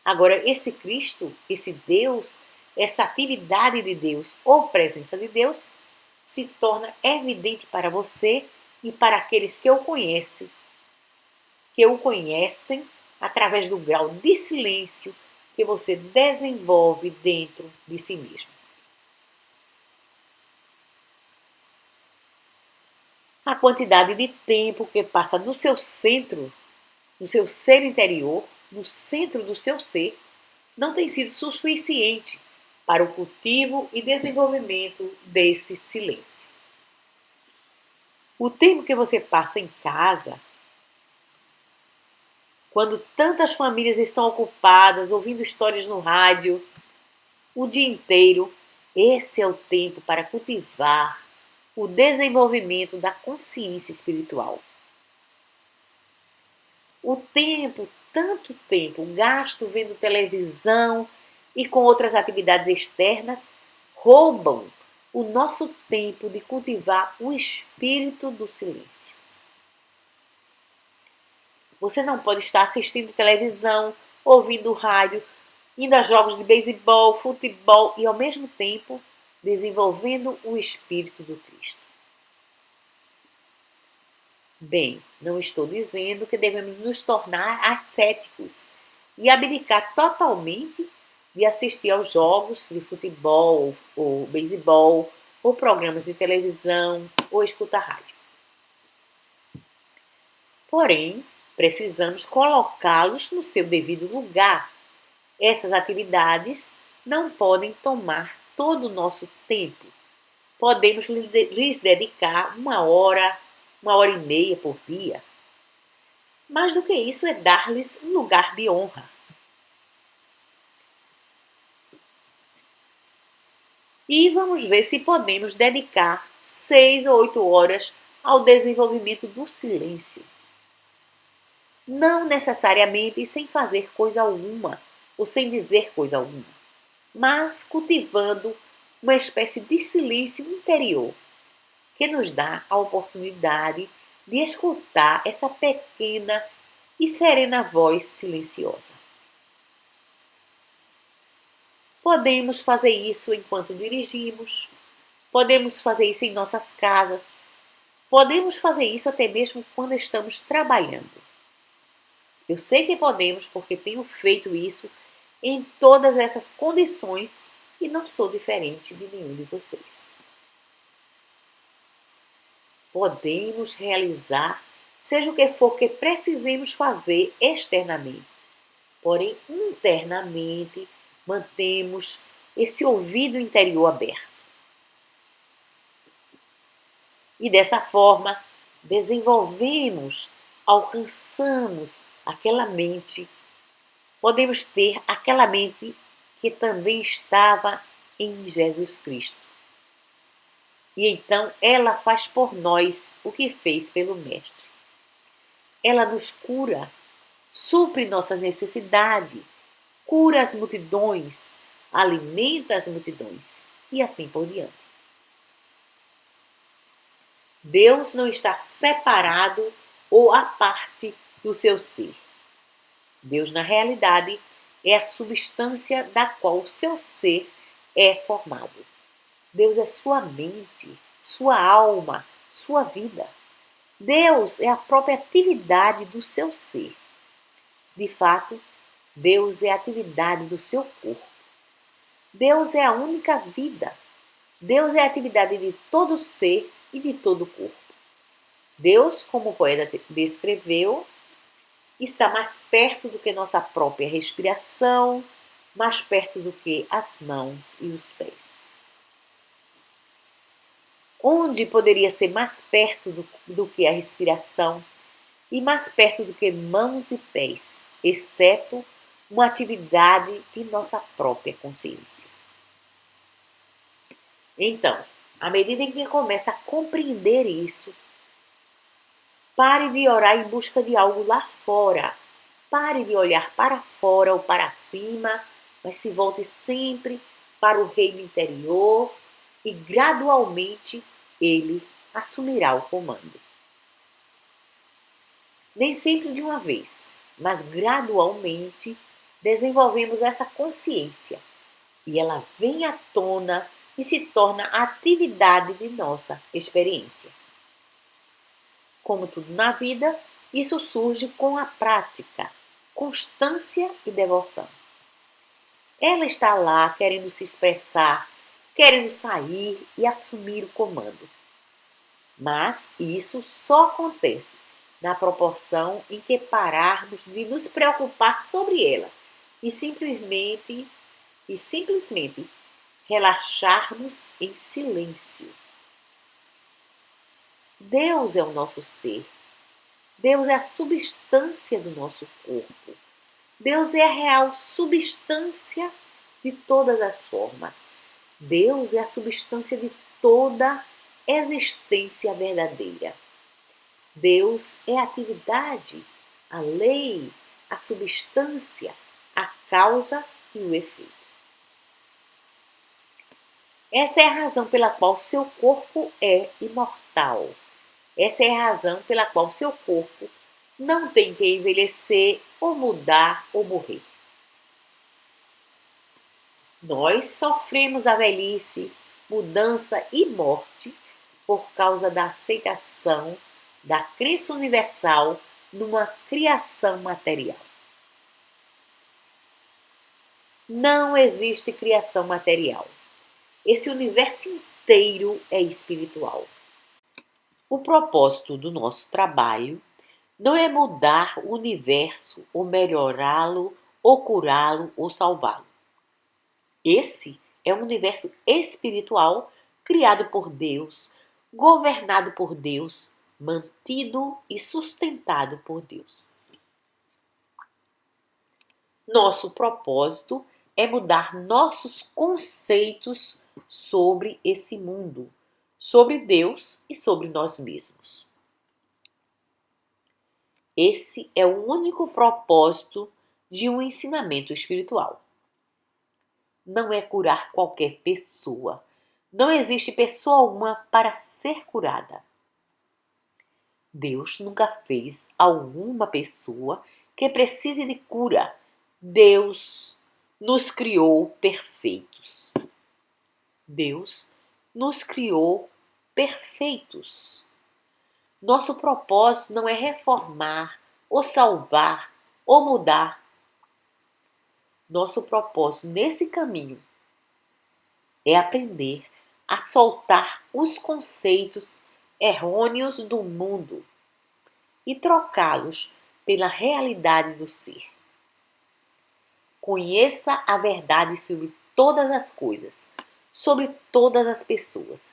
Agora, esse Cristo, esse Deus, essa atividade de Deus ou presença de Deus se torna evidente para você e para aqueles que o conhecem através do grau de silêncio que você desenvolve dentro de si mesmo. A quantidade de tempo que passa no seu centro, no seu ser interior, no centro do seu ser, não tem sido suficiente para o cultivo e desenvolvimento desse silêncio. O tempo que você passa em casa, quando tantas famílias estão ocupadas, ouvindo histórias no rádio, o dia inteiro, esse é o tempo para cultivar o desenvolvimento da consciência espiritual. O tempo, tanto tempo gasto vendo televisão e com outras atividades externas, roubam o nosso tempo de cultivar o espírito do silêncio. Você não pode estar assistindo televisão, ouvindo rádio, indo a jogos de beisebol, futebol e, ao mesmo tempo, desenvolvendo o espírito do Cristo. Bem, não estou dizendo que devemos nos tornar ascéticos e abdicar totalmente de assistir aos jogos de futebol ou beisebol, ou programas de televisão, ou escutar rádio. Porém, precisamos colocá-los no seu devido lugar. Essas atividades não podem tomar todo o nosso tempo. Podemos lhes dedicar 1 hora, 1 hora e meia por dia. Mais do que isso é dar-lhes um lugar de honra. E vamos ver se podemos dedicar 6 ou 8 horas ao desenvolvimento do silêncio. Não necessariamente sem fazer coisa alguma, ou sem dizer coisa alguma, mas cultivando uma espécie de silêncio interior, que nos dá a oportunidade de escutar essa pequena e serena voz silenciosa. Podemos fazer isso enquanto dirigimos, podemos fazer isso em nossas casas, podemos fazer isso até mesmo quando estamos trabalhando. Eu sei que podemos porque tenho feito isso em todas essas condições e não sou diferente de nenhum de vocês. Podemos realizar seja o que for que precisemos fazer externamente, porém internamente mantemos esse ouvido interior aberto. E dessa forma desenvolvemos, alcançamos aquela mente, podemos ter aquela mente que também estava em Jesus Cristo. E então ela faz por nós o que fez pelo Mestre. Ela nos cura, supre nossas necessidades, cura as multidões, alimenta as multidões e assim por diante. Deus não está separado ou à parte do seu ser. Deus, na realidade, é a substância da qual o seu ser é formado. Deus é sua mente, sua alma, sua vida. Deus é a própria atividade do seu ser. De fato, Deus é a atividade do seu corpo. Deus é a única vida. Deus é a atividade de todo ser e de todo corpo. Deus, como o poeta descreveu, está mais perto do que nossa própria respiração, mais perto do que as mãos e os pés. Onde poderia ser mais perto do que a respiração e mais perto do que mãos e pés, exceto uma atividade de nossa própria consciência? Então, à medida em que começa a compreender isso, pare de orar em busca de algo lá fora. Pare de olhar para fora ou para cima, mas se volte sempre para o reino interior e gradualmente ele assumirá o comando. Nem sempre de uma vez, mas gradualmente desenvolvemos essa consciência e ela vem à tona e se torna a atividade de nossa experiência. Como tudo na vida, isso surge com a prática, constância e devoção. Ela está lá querendo se expressar, querendo sair e assumir o comando. Mas isso só acontece na proporção em que pararmos de nos preocupar sobre ela e simplesmente relaxarmos em silêncio. Deus é o nosso ser. Deus é a substância do nosso corpo. Deus é a real substância de todas as formas. Deus é a substância de toda existência verdadeira. Deus é a atividade, a lei, a substância, a causa e o efeito. Essa é a razão pela qual seu corpo é imortal. Essa é a razão pela qual seu corpo não tem que envelhecer ou mudar ou morrer. Nós sofremos a velhice, mudança e morte por causa da aceitação da crença universal numa criação material. Não existe criação material. Esse universo inteiro é espiritual. O propósito do nosso trabalho não é mudar o universo, ou melhorá-lo, ou curá-lo, ou salvá-lo. Esse é um universo espiritual criado por Deus, governado por Deus, mantido e sustentado por Deus. Nosso propósito é mudar nossos conceitos sobre esse mundo, sobre Deus e sobre nós mesmos. Esse é o único propósito de um ensinamento espiritual. Não é curar qualquer pessoa. Não existe pessoa alguma para ser curada. Deus nunca fez alguma pessoa que precise de cura. Deus nos criou perfeitos. Deus nos criou perfeitos. Nosso propósito não é reformar, ou salvar, ou mudar. Nosso propósito nesse caminho é aprender a soltar os conceitos errôneos do mundo e trocá-los pela realidade do ser. Conheça a verdade sobre todas as coisas, sobre todas as pessoas,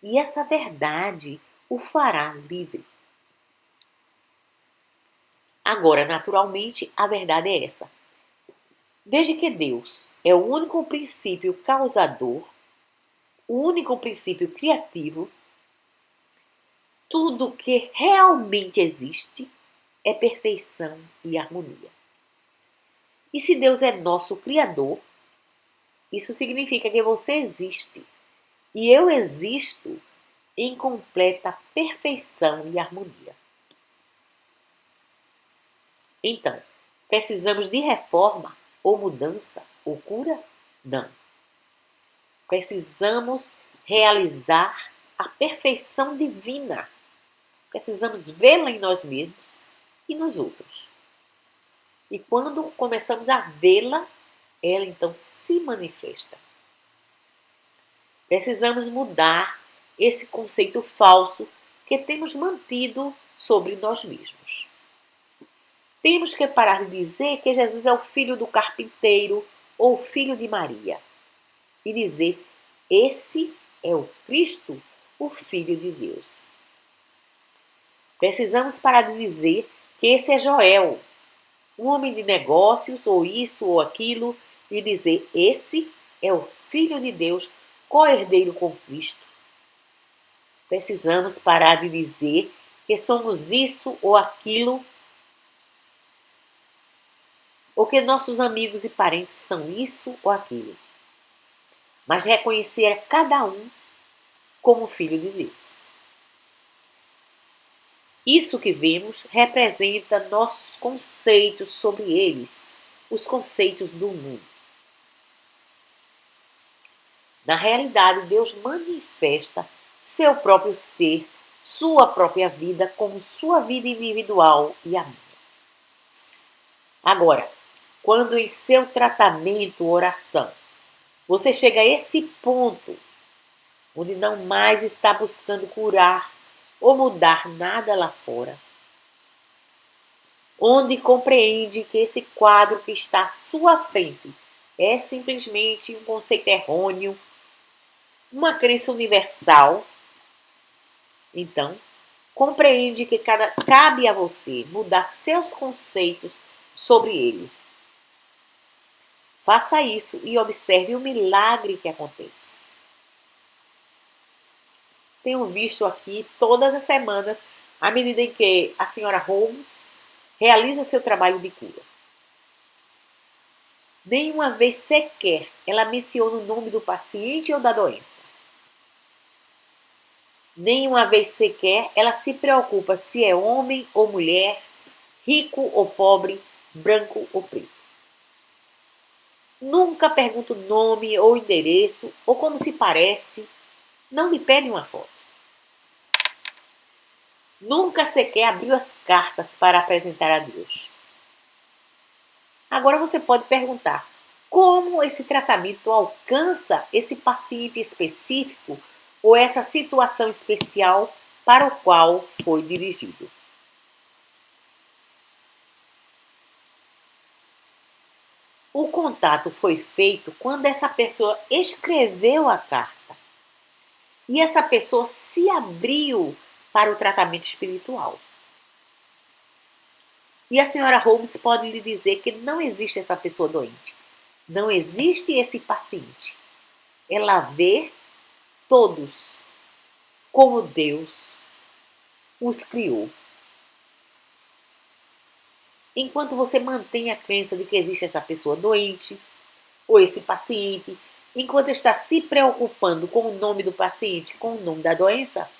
e essa verdade o fará livre. Agora, naturalmente, a verdade é essa. Desde que Deus é o único princípio causador, o único princípio criativo, tudo que realmente existe é perfeição e harmonia. E se Deus é nosso Criador, isso significa que você existe e eu existo em completa perfeição e harmonia. Então, precisamos de reforma ou mudança ou cura? Não. Precisamos realizar a perfeição divina. Precisamos vê-la em nós mesmos e nos outros. E quando começamos a vê-la, ela então se manifesta. Precisamos mudar esse conceito falso que temos mantido sobre nós mesmos. Temos que parar de dizer que Jesus é o filho do carpinteiro ou o filho de Maria. E dizer, esse é o Cristo, o Filho de Deus. Precisamos parar de dizer que esse é Joel, um homem de negócios, ou isso ou aquilo, e dizer, esse é o Filho de Deus, co-herdeiro com Cristo. Precisamos parar de dizer que somos isso ou aquilo, ou que nossos amigos e parentes são isso ou aquilo, mas reconhecer cada um como filho de Deus. Isso que vemos representa nossos conceitos sobre eles, os conceitos do mundo. Na realidade, Deus manifesta seu próprio ser, sua própria vida, como sua vida individual e a minha. Agora, quando em seu tratamento, oração, você chega a esse ponto, onde não mais está buscando curar ou mudar nada lá fora, onde compreende que esse quadro que está à sua frente é simplesmente um conceito errôneo, uma crença universal, então compreende que cabe a você mudar seus conceitos sobre ele. Faça isso e observe o milagre que acontece. Tenho visto aqui todas as semanas, à medida em que a senhora Holmes realiza seu trabalho de cura. Nenhuma vez sequer ela menciona o nome do paciente ou da doença. Nenhuma vez sequer ela se preocupa se é homem ou mulher, rico ou pobre, branco ou preto. Nunca pergunta o nome ou endereço ou como se parece. Não lhe pede uma foto. Nunca sequer abriu as cartas para apresentar a Deus. Agora você pode perguntar, como esse tratamento alcança esse paciente específico ou essa situação especial para o qual foi dirigido? O contato foi feito quando essa pessoa escreveu a carta. E essa pessoa se abriu para o tratamento espiritual. E a senhora Holmes pode lhe dizer que não existe essa pessoa doente. Não existe esse paciente. Ela vê todos como Deus os criou. Enquanto você mantém a crença de que existe essa pessoa doente, ou esse paciente, enquanto está se preocupando com o nome do paciente, com o nome da doença,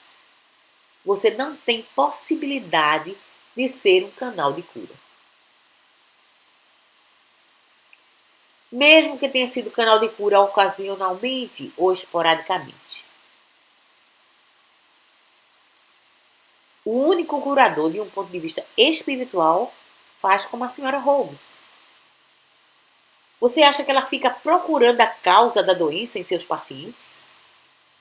você não tem possibilidade de ser um canal de cura. Mesmo que tenha sido canal de cura ocasionalmente ou esporadicamente. O único curador, de um ponto de vista espiritual, faz como a senhora Holmes. Você acha que ela fica procurando a causa da doença em seus pacientes?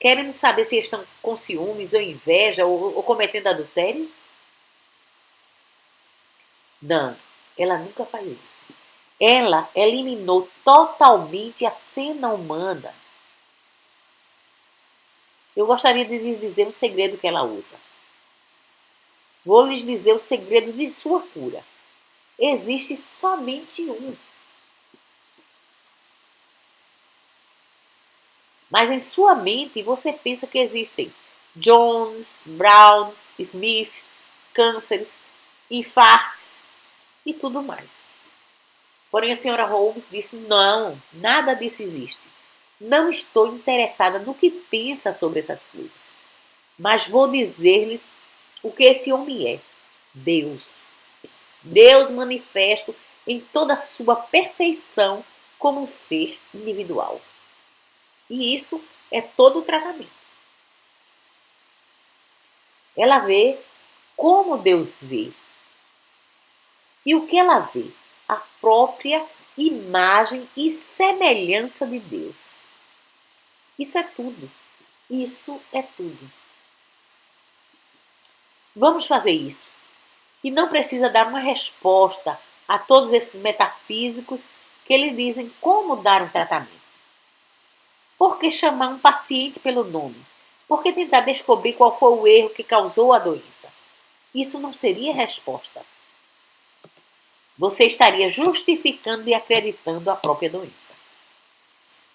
Querendo saber se estão com ciúmes ou inveja ou cometendo adultério? Não, ela nunca faz isso. Ela eliminou totalmente a cena humana. Eu gostaria de lhes dizer um segredo que ela usa. Vou lhes dizer o segredo de sua cura. Existe somente um. Mas em sua mente você pensa que existem Jones, Browns, Smiths, cânceres, infartos e tudo mais. Porém, a senhora Holmes disse: não, nada disso existe. Não estou interessada no que pensa sobre essas coisas. Mas vou dizer-lhes o que esse homem é: Deus. Deus manifesto em toda a sua perfeição como um ser individual. E isso é todo o tratamento. Ela vê como Deus vê. E o que ela vê? A própria imagem e semelhança de Deus. Isso é tudo. Isso é tudo. Vamos fazer isso. E não precisa dar uma resposta a todos esses metafísicos que eles dizem como dar um tratamento. Por que chamar um paciente pelo nome? Por que tentar descobrir qual foi o erro que causou a doença? Isso não seria resposta. Você estaria justificando e acreditando a própria doença.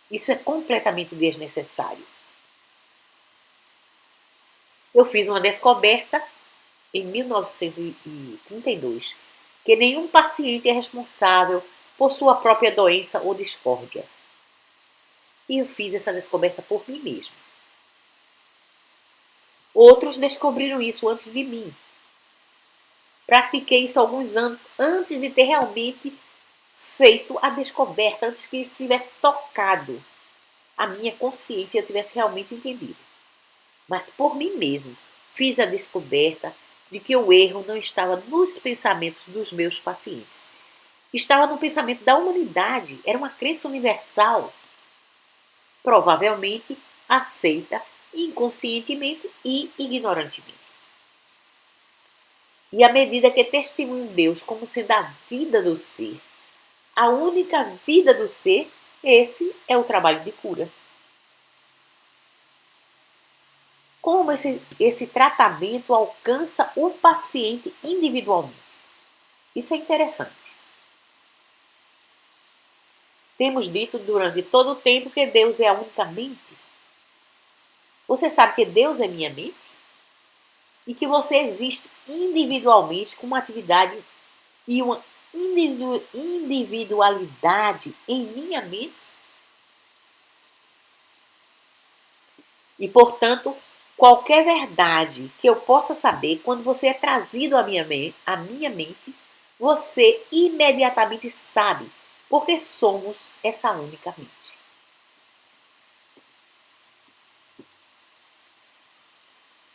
Isso é completamente desnecessário. Eu fiz uma descoberta em 1932 que nenhum paciente é responsável por sua própria doença ou discórdia. E eu fiz essa descoberta por mim mesmo. Outros descobriram isso antes de mim. Pratiquei isso há alguns anos antes de ter realmente feito a descoberta, antes que isso tivesse tocado a minha consciência e eu tivesse realmente entendido. Mas por mim mesmo fiz a descoberta de que o erro não estava nos pensamentos dos meus pacientes. Estava no pensamento da humanidade, era uma crença universal, provavelmente aceita inconscientemente e ignorantemente. E à medida que testemunho Deus como sendo a vida do ser, a única vida do ser, esse é o trabalho de cura. Como esse tratamento alcança o paciente individualmente? Isso é interessante. Temos dito durante todo o tempo que Deus é a única mente. Você sabe que Deus é minha mente? E que você existe individualmente com uma atividade e uma individualidade em minha mente? E, portanto, qualquer verdade que eu possa saber, quando você é trazido à minha mente, você imediatamente sabe, porque somos essa única mente.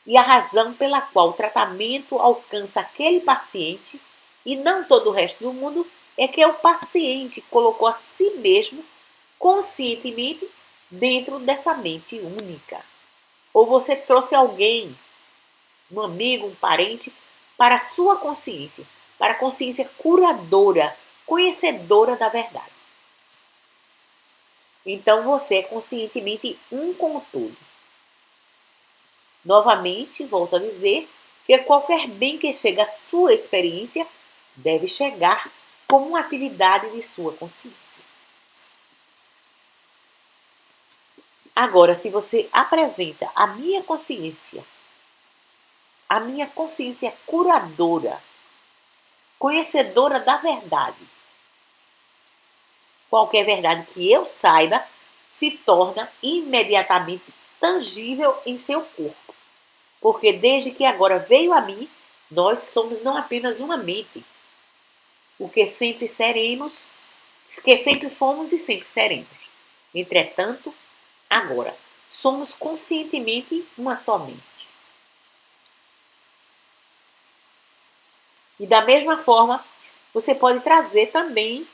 E a razão pela qual o tratamento alcança aquele paciente e não todo o resto do mundo é que o paciente colocou a si mesmo conscientemente dentro dessa mente única. Ou você trouxe alguém, um amigo, um parente, para a sua consciência, para a consciência curadora, conhecedora da verdade. Então você é conscientemente um com o todo. Novamente, volto a dizer que qualquer bem que chegue à sua experiência deve chegar como uma atividade de sua consciência. Agora, se você apresenta a minha consciência curadora, conhecedora da verdade, qualquer verdade que eu saiba se torna imediatamente tangível em seu corpo. Porque desde que agora veio a mim, nós somos não apenas uma mente, o que sempre seremos, que sempre fomos e sempre seremos. Entretanto, agora, somos conscientemente uma só mente. E da mesma forma, você pode trazer também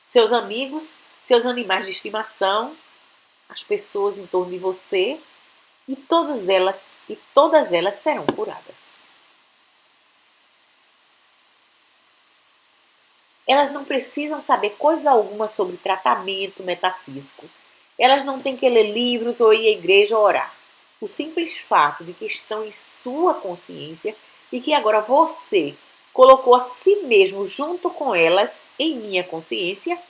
seus amigos, seus animais de estimação, as pessoas em torno de você, e todas elas serão curadas. Elas não precisam saber coisa alguma sobre tratamento metafísico. Elas não têm que ler livros ou ir à igreja ou orar. O simples fato de que estão em sua consciência e que agora você, colocou a si mesmo junto com elas em minha consciência,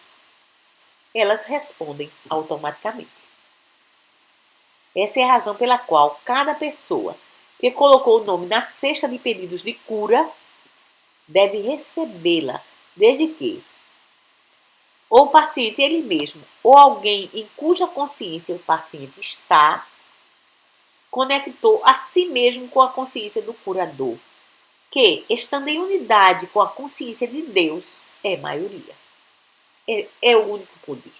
elas respondem automaticamente. Essa é a razão pela qual cada pessoa que colocou o nome na cesta de pedidos de cura deve recebê-la, desde que ou o paciente ele mesmo, ou alguém em cuja consciência o paciente está, conectou a si mesmo com a consciência do curador, que, estando em unidade com a consciência de Deus, é maioria. É o único poder.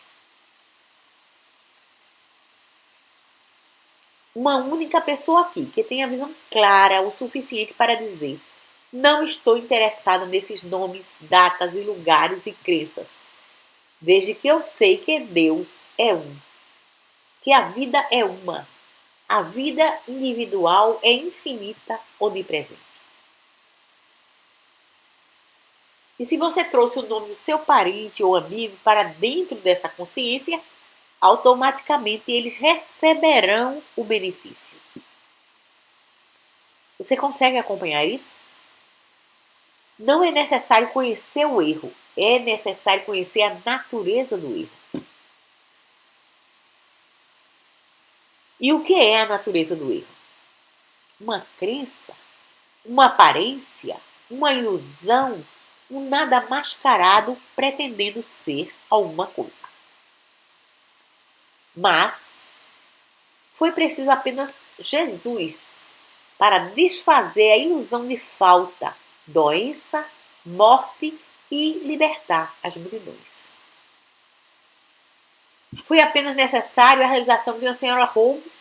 Uma única pessoa aqui que tem a visão clara o suficiente para dizer: não estou interessada nesses nomes, datas e lugares e crenças, desde que eu sei que Deus é um, que a vida é uma, a vida individual é infinita, onipresente. E se você trouxe o nome do seu parente ou amigo para dentro dessa consciência, automaticamente eles receberão o benefício. Você consegue acompanhar isso? Não é necessário conhecer o erro, é necessário conhecer a natureza do erro. E o que é a natureza do erro? Uma crença, uma aparência, uma ilusão, um nada mascarado pretendendo ser alguma coisa. Mas foi preciso apenas Jesus para desfazer a ilusão de falta, doença, morte e libertar as multidões. Foi apenas necessário a realização de uma senhora Holmes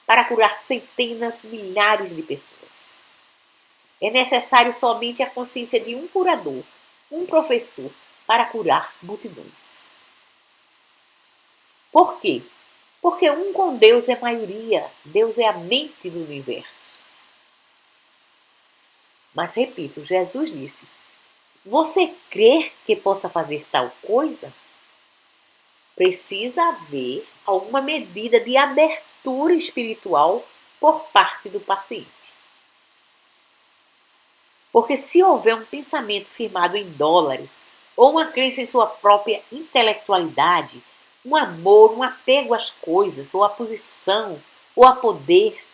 para curar centenas, milhares de pessoas. É necessário somente a consciência de um curador, um professor, para curar multidões. Por quê? Porque um com Deus é maioria, Deus é a mente do universo. Mas repito, Jesus disse: você crer que possa fazer tal coisa? Precisa haver alguma medida de abertura espiritual por parte do paciente. Porque se houver um pensamento firmado em dólares, ou uma crença em sua própria intelectualidade, um amor, um apego às coisas, ou à posição, ou a poder,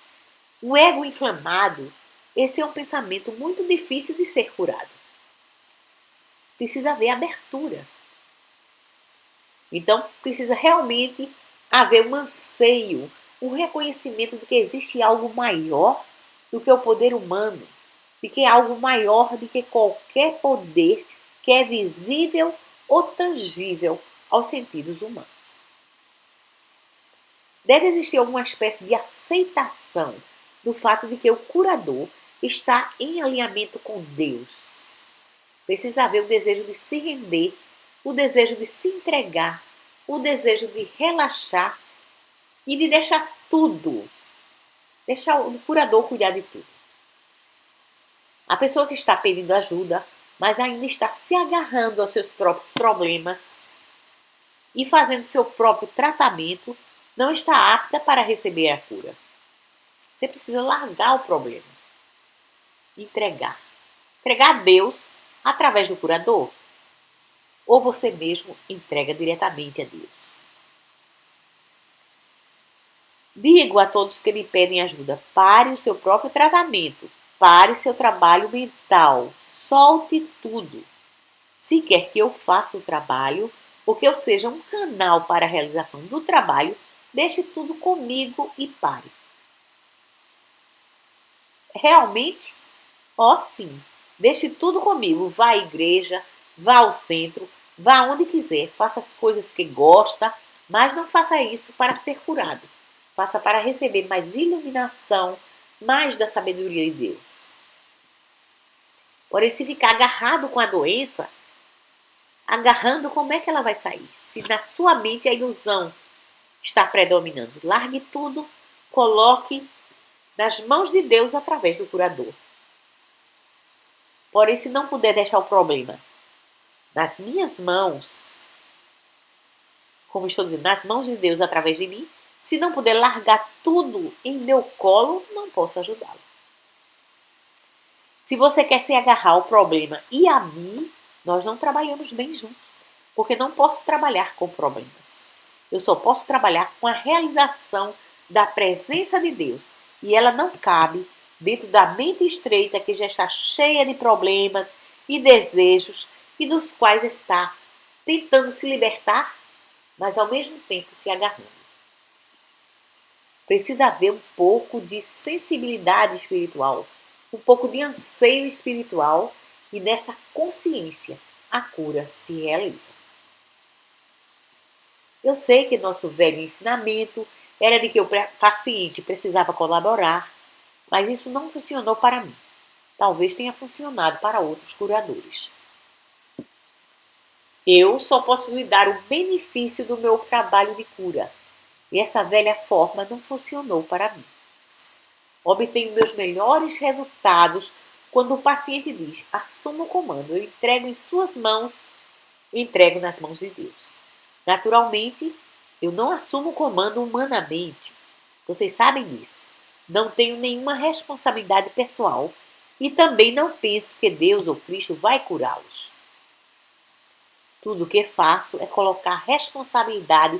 um ego inflamado, esse é um pensamento muito difícil de ser curado. Precisa haver abertura. Então, precisa realmente haver um anseio, um reconhecimento de que existe algo maior do que o poder humano, de que é algo maior do que qualquer poder que é visível ou tangível aos sentidos humanos. Deve existir alguma espécie de aceitação do fato de que o curador está em alinhamento com Deus. Precisa haver o desejo de se render, o desejo de se entregar, o desejo de relaxar e de deixar tudo, deixar o curador cuidar de tudo. A pessoa que está pedindo ajuda, mas ainda está se agarrando aos seus próprios problemas e fazendo seu próprio tratamento, não está apta para receber a cura. Você precisa largar o problema, entregar. Entregar a Deus através do curador. Ou você mesmo entrega diretamente a Deus. Digo a todos que me pedem ajuda: pare o seu próprio tratamento, pare seu trabalho mental, solte tudo. Se quer que eu faça o trabalho, ou que eu seja um canal para a realização do trabalho, deixe tudo comigo e pare. Realmente? Ó sim, deixe tudo comigo, vá à igreja, vá ao centro, vá onde quiser, faça as coisas que gosta, mas não faça isso para ser curado. Faça para receber mais iluminação, mais da sabedoria de Deus. Porém, se ficar agarrado com a doença, agarrando, como é que ela vai sair? Se na sua mente a ilusão está predominando, largue tudo, coloque nas mãos de Deus através do curador. Porém, se não puder deixar o problema nas minhas mãos, como estou dizendo, nas mãos de Deus através de mim, se não puder largar tudo em meu colo, não posso ajudá-lo. Se você quer se agarrar ao problema e a mim, nós não trabalhamos bem juntos, porque não posso trabalhar com problemas. Eu só posso trabalhar com a realização da presença de Deus. E ela não cabe dentro da mente estreita que já está cheia de problemas e desejos e dos quais está tentando se libertar, mas ao mesmo tempo se agarrando. Precisa haver um pouco de sensibilidade espiritual, um pouco de anseio espiritual e nessa consciência a cura se realiza. Eu sei que nosso velho ensinamento era de que o paciente precisava colaborar, mas isso não funcionou para mim. Talvez tenha funcionado para outros curadores. Eu só posso lhe dar o benefício do meu trabalho de cura, e essa velha forma não funcionou para mim. Obtenho meus melhores resultados quando o paciente diz: assuma o comando, eu entrego em suas mãos, eu entrego nas mãos de Deus. Naturalmente, eu não assumo o comando humanamente. Vocês sabem disso. Não tenho nenhuma responsabilidade pessoal e também não penso que Deus ou Cristo vai curá-los. Tudo o que faço é colocar responsabilidade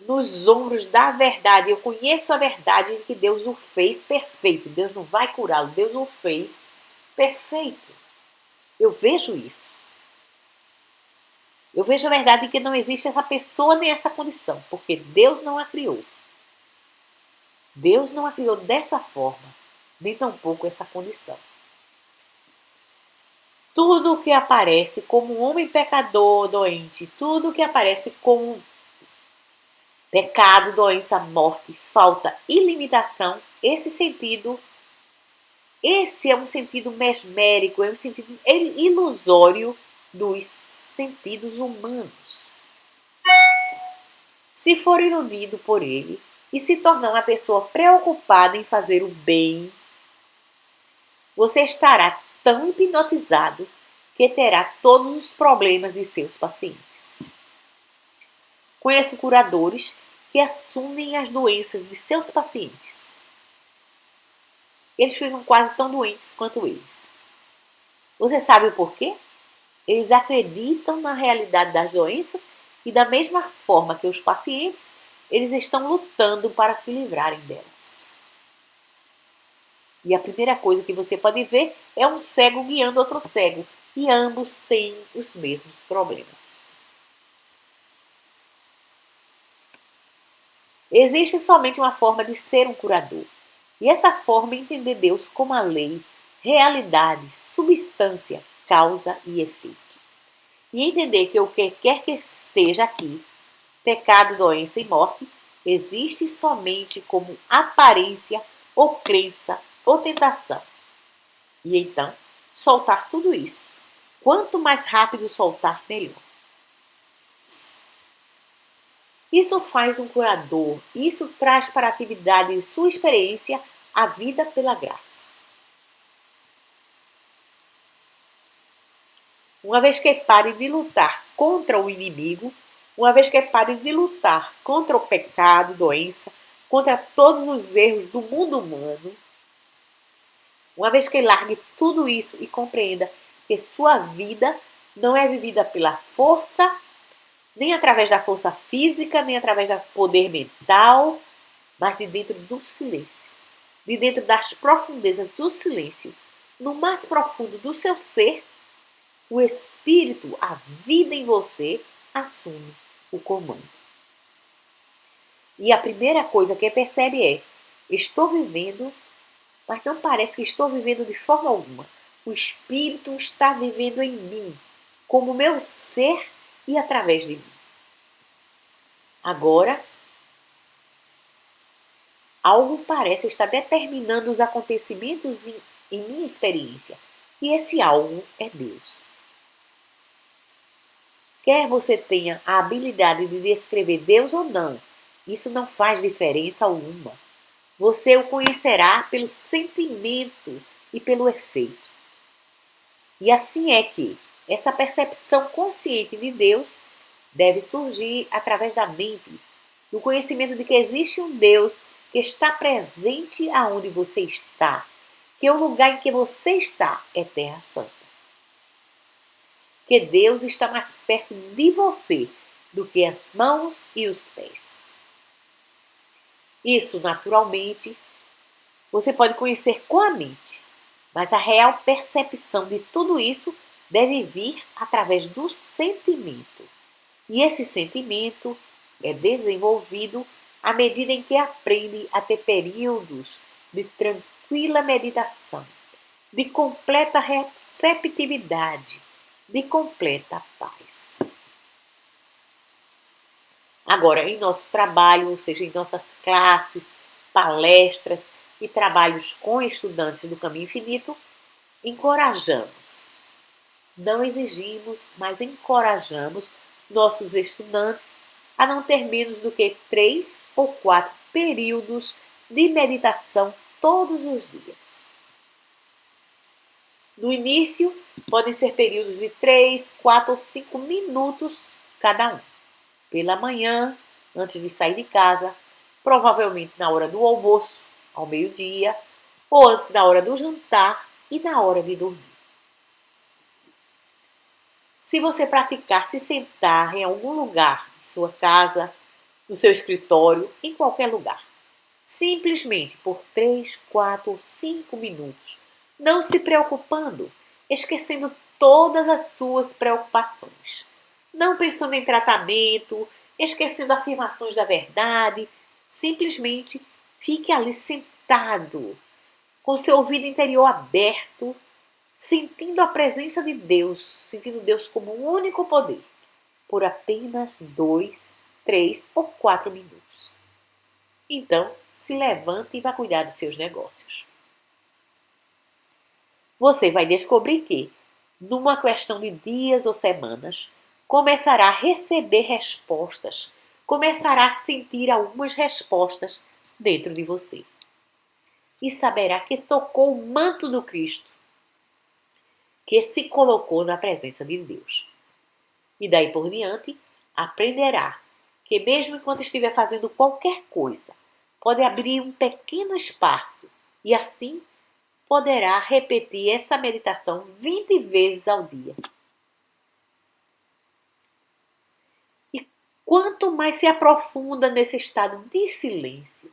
nos ombros da verdade. Eu conheço a verdade de que Deus o fez perfeito. Deus não vai curá-lo, Deus o fez perfeito. Eu vejo isso. Eu vejo a verdade de que não existe essa pessoa nem essa condição, porque Deus não a criou. Deus não a criou dessa forma, nem tampouco essa condição. Tudo o que aparece como um homem pecador, doente, tudo o que aparece como pecado, doença, morte, falta e limitação, esse é um sentido mesmérico, é um sentido ilusório dos sentidos humanos. Se for iludido por ele e se tornar uma pessoa preocupada em fazer o bem, você estará tão hipnotizado que terá todos os problemas de seus pacientes. Conheço curadores que assumem as doenças de seus pacientes. Eles ficam quase tão doentes quanto eles. Você sabe o porquê? Eles acreditam na realidade das doenças e da mesma forma que os pacientes, eles estão lutando para se livrarem delas. E a primeira coisa que você pode ver é um cego guiando outro cego, e ambos têm os mesmos problemas. Existe somente uma forma de ser um curador, e essa forma é entender Deus como a lei, realidade, substância, causa e efeito. E entender que o que quer que esteja aqui, pecado, doença e morte, existe somente como aparência ou crença ou tentação. E então, soltar tudo isso. Quanto mais rápido soltar, melhor. Isso faz um curador, isso traz para a atividade de sua experiência a vida pela graça. Uma vez que pare de lutar contra o inimigo, uma vez que pare de lutar contra o pecado, doença, contra todos os erros do mundo humano, uma vez que largue tudo isso e compreenda que sua vida não é vivida pela força, nem através da força física, nem através do poder mental, mas de dentro do silêncio, de dentro das profundezas do silêncio, no mais profundo do seu ser, o Espírito, a vida em você, assume o comando. E a primeira coisa que percebe é: estou vivendo, mas não parece que estou vivendo de forma alguma. O Espírito está vivendo em mim, como meu ser e através de mim. Agora, algo parece estar determinando os acontecimentos em minha experiência. E esse algo é Deus. Quer você tenha a habilidade de descrever Deus ou não, isso não faz diferença alguma. Você o conhecerá pelo sentimento e pelo efeito. E assim é que essa percepção consciente de Deus deve surgir através da mente, do conhecimento de que existe um Deus que está presente aonde você está, que o lugar em que você está é terra santa. Que Deus está mais perto de você do que as mãos e os pés. Isso, naturalmente, você pode conhecer com a mente, mas a real percepção de tudo isso deve vir através do sentimento. E esse sentimento é desenvolvido à medida em que aprende a ter períodos de tranquila meditação, de completa receptividade, de completa paz. Agora, em nosso trabalho, ou seja, em nossas classes, palestras e trabalhos com estudantes do Caminho Infinito, encorajamos. Não exigimos, mas encorajamos nossos estudantes a não ter menos do que 3 ou 4 períodos de meditação todos os dias. No início, podem ser períodos de 3, 4 ou 5 minutos cada um. Pela manhã, antes de sair de casa, provavelmente na hora do almoço, ao meio-dia, ou antes da hora do jantar e na hora de dormir. Se você praticar se sentar em algum lugar de sua casa, no seu escritório, em qualquer lugar, simplesmente por 3, 4 ou 5 minutos, não se preocupando, esquecendo todas as suas preocupações, não pensando em tratamento, esquecendo afirmações da verdade, simplesmente fique ali sentado, com seu ouvido interior aberto, sentindo a presença de Deus, sentindo Deus como o único poder, por apenas 2, 3 ou 4 minutos. Então, se levante e vá cuidar dos seus negócios. Você vai descobrir que, numa questão de dias ou semanas, começará a receber respostas, começará a sentir algumas respostas dentro de você. E saberá que tocou o manto do Cristo, que se colocou na presença de Deus. E daí por diante, aprenderá que mesmo enquanto estiver fazendo qualquer coisa, pode abrir um pequeno espaço e assim poderá repetir essa meditação 20 vezes ao dia. E quanto mais se aprofunda nesse estado de silêncio,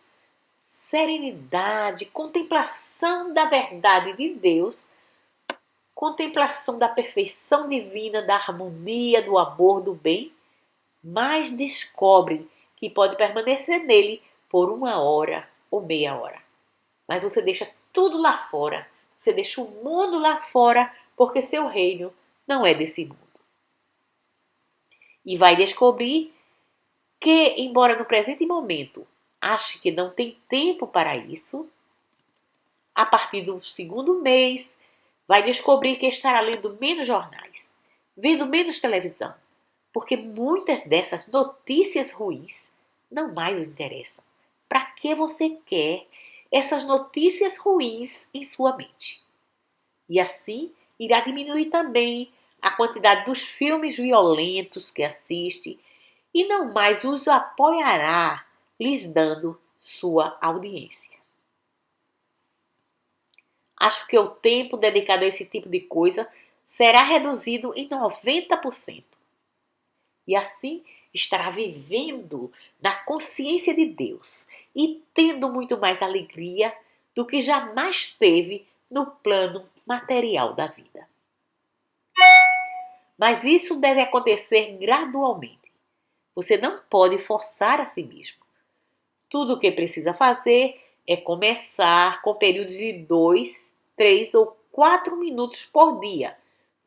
serenidade, contemplação da verdade de Deus, contemplação da perfeição divina, da harmonia, do amor, do bem, mais descobre que pode permanecer nele por 1 hora ou meia hora. Mas você deixa tudo lá fora, você deixa o mundo lá fora, porque seu reino não é desse mundo. E vai descobrir que, embora no presente momento ache que não tem tempo para isso, a partir do segundo mês, vai descobrir que estará lendo menos jornais, vendo menos televisão, porque muitas dessas notícias ruins não mais o interessam. Para que você quer essas notícias ruins em sua mente? E assim irá diminuir também a quantidade dos filmes violentos que assiste e não mais os apoiará, lhes dando sua audiência. Acho que o tempo dedicado a esse tipo de coisa será reduzido em 90%. E assim estará vivendo na consciência de Deus e tendo muito mais alegria do que jamais teve no plano material da vida. Mas isso deve acontecer gradualmente. Você não pode forçar a si mesmo. Tudo o que precisa fazer é começar com períodos de 2, 3 ou 4 minutos por dia,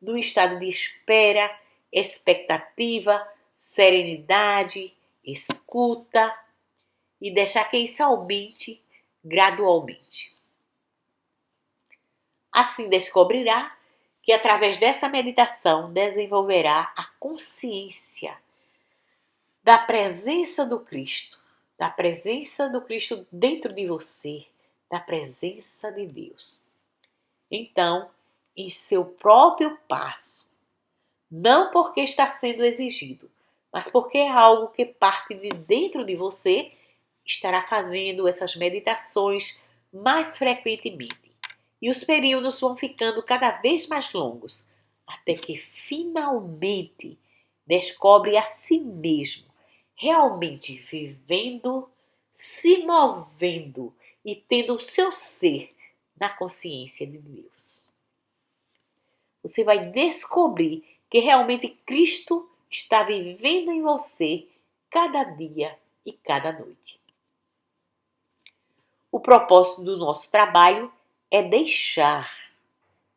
num estado de espera, expectativa, serenidade, escuta e deixar que isso aumente gradualmente. Assim descobrirá que através dessa meditação desenvolverá a consciência da presença do Cristo dentro de você, da presença de Deus. Então, em seu próprio passo, não porque está sendo exigido, mas porque é algo que parte de dentro de você, estará fazendo essas meditações mais frequentemente. e os períodos vão ficando cada vez mais longos, até que finalmente descobre a si mesmo, realmente vivendo, se movendo e tendo o seu ser na consciência de Deus. Você vai descobrir que realmente Cristo está vivendo em você cada dia e cada noite. O propósito do nosso trabalho é deixar,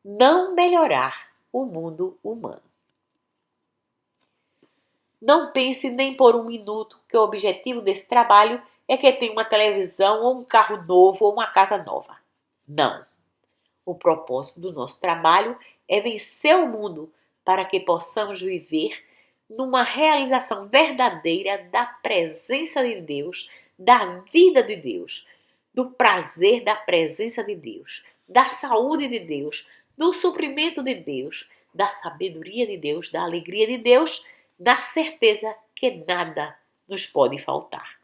não melhorar o mundo humano. Não pense nem por um minuto que o objetivo desse trabalho é que tenha uma televisão ou um carro novo ou uma casa nova. Não. O propósito do nosso trabalho é vencer o mundo para que possamos viver numa realização verdadeira da presença de Deus, da vida de Deus, do prazer da presença de Deus, da saúde de Deus, do suprimento de Deus, da sabedoria de Deus, da alegria de Deus, da certeza que nada nos pode faltar.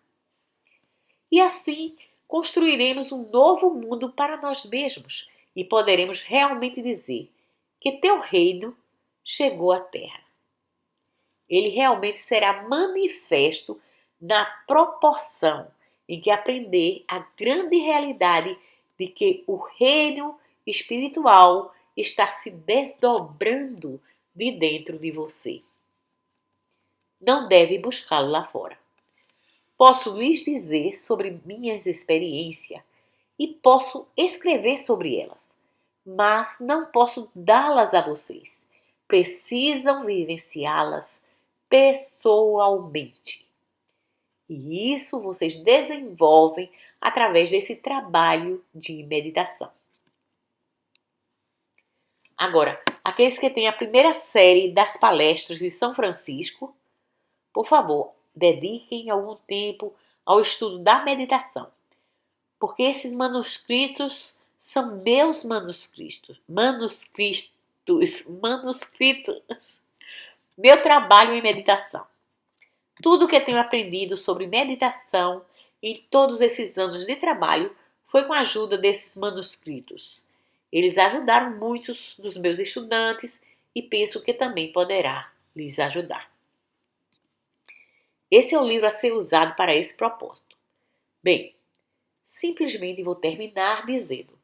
E assim construiremos um novo mundo para nós mesmos e poderemos realmente dizer que teu reino chegou à terra. Ele realmente será manifesto na proporção em que aprender a grande realidade de que o reino espiritual está se desdobrando de dentro de você. Não deve buscá-lo lá fora. Posso lhes dizer sobre minhas experiências e posso escrever sobre elas, mas não posso dá-las a vocês. Precisam vivenciá-las pessoalmente. E isso vocês desenvolvem através desse trabalho de meditação. Agora, aqueles que têm a primeira série das palestras de São Francisco, por favor, dediquem algum tempo ao estudo da meditação, porque esses manuscritos são meus manuscritos. Meu trabalho em meditação. Tudo que tenho aprendido sobre meditação em todos esses anos de trabalho foi com a ajuda desses manuscritos. Eles ajudaram muitos dos meus estudantes e penso que também poderá lhes ajudar. Esse é o livro a ser usado para esse propósito. Bem, simplesmente vou terminar dizendo: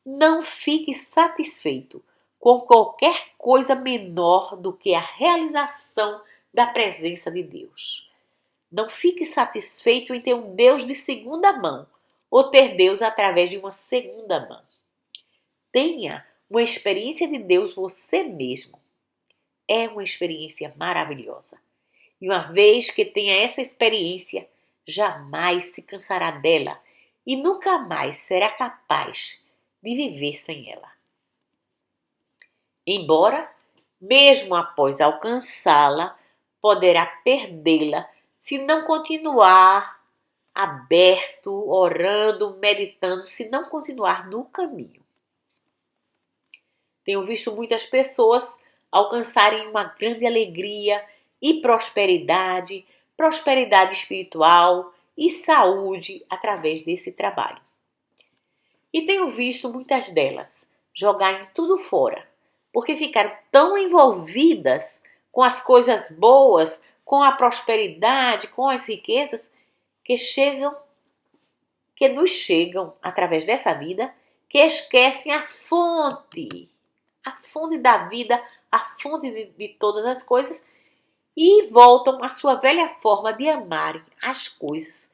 não fique satisfeito com qualquer coisa menor do que a realização da presença de Deus. Não fique satisfeito em ter um Deus de segunda mão ou ter Deus através de uma segunda mão. Tenha uma experiência de Deus você mesmo. É uma experiência maravilhosa. E uma vez que tenha essa experiência, jamais se cansará dela e nunca mais será capaz de viver sem ela. Embora, mesmo após alcançá-la, poderá perdê-la se não continuar aberto, orando, meditando, se não continuar no caminho. Tenho visto muitas pessoas alcançarem uma grande alegria e prosperidade espiritual e saúde através desse trabalho. E tenho visto muitas delas jogarem tudo fora, porque ficaram tão envolvidas com as coisas boas, com a prosperidade, com as riquezas, que nos chegam através dessa vida, que esquecem a fonte da vida, a fonte de todas as coisas, e voltam à sua velha forma de amarem as coisas,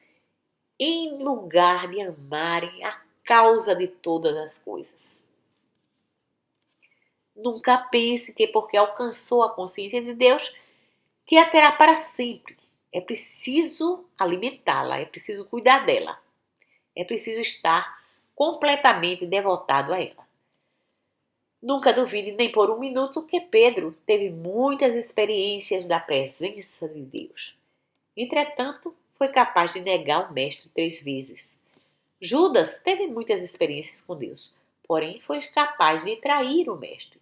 em lugar de amarem a causa de todas as coisas. Nunca pense que porque alcançou a consciência de Deus, que a terá para sempre. É preciso alimentá-la, é preciso cuidar dela. É preciso estar completamente devotado a ela. Nunca duvide nem por um minuto que Pedro teve muitas experiências da presença de Deus. Entretanto, foi capaz de negar o mestre 3 vezes. Judas teve muitas experiências com Deus, porém foi capaz de trair o mestre.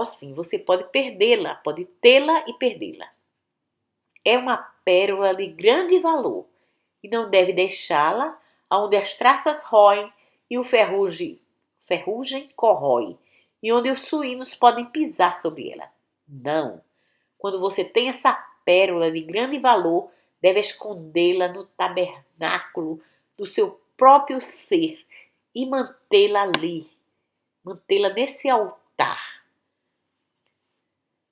Sim, você pode perdê-la, pode tê-la e perdê-la. É uma pérola de grande valor e não deve deixá-la onde as traças roem e o ferrugem ferrugem corrói e onde os suínos podem pisar sobre ela. Não. Quando você tem essa pérola de grande valor, deve escondê-la no tabernáculo do seu próprio ser e mantê-la ali, mantê-la nesse altar.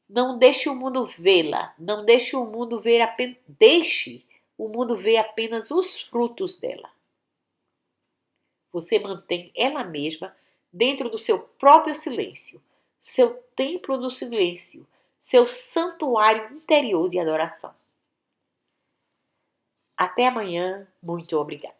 Não deixe o mundo vê-la, não deixe o mundo ver apenas, deixe o mundo ver apenas os frutos dela. Você mantém ela mesma dentro do seu próprio silêncio, seu templo do silêncio, seu santuário interior de adoração. Até amanhã, muito obrigada.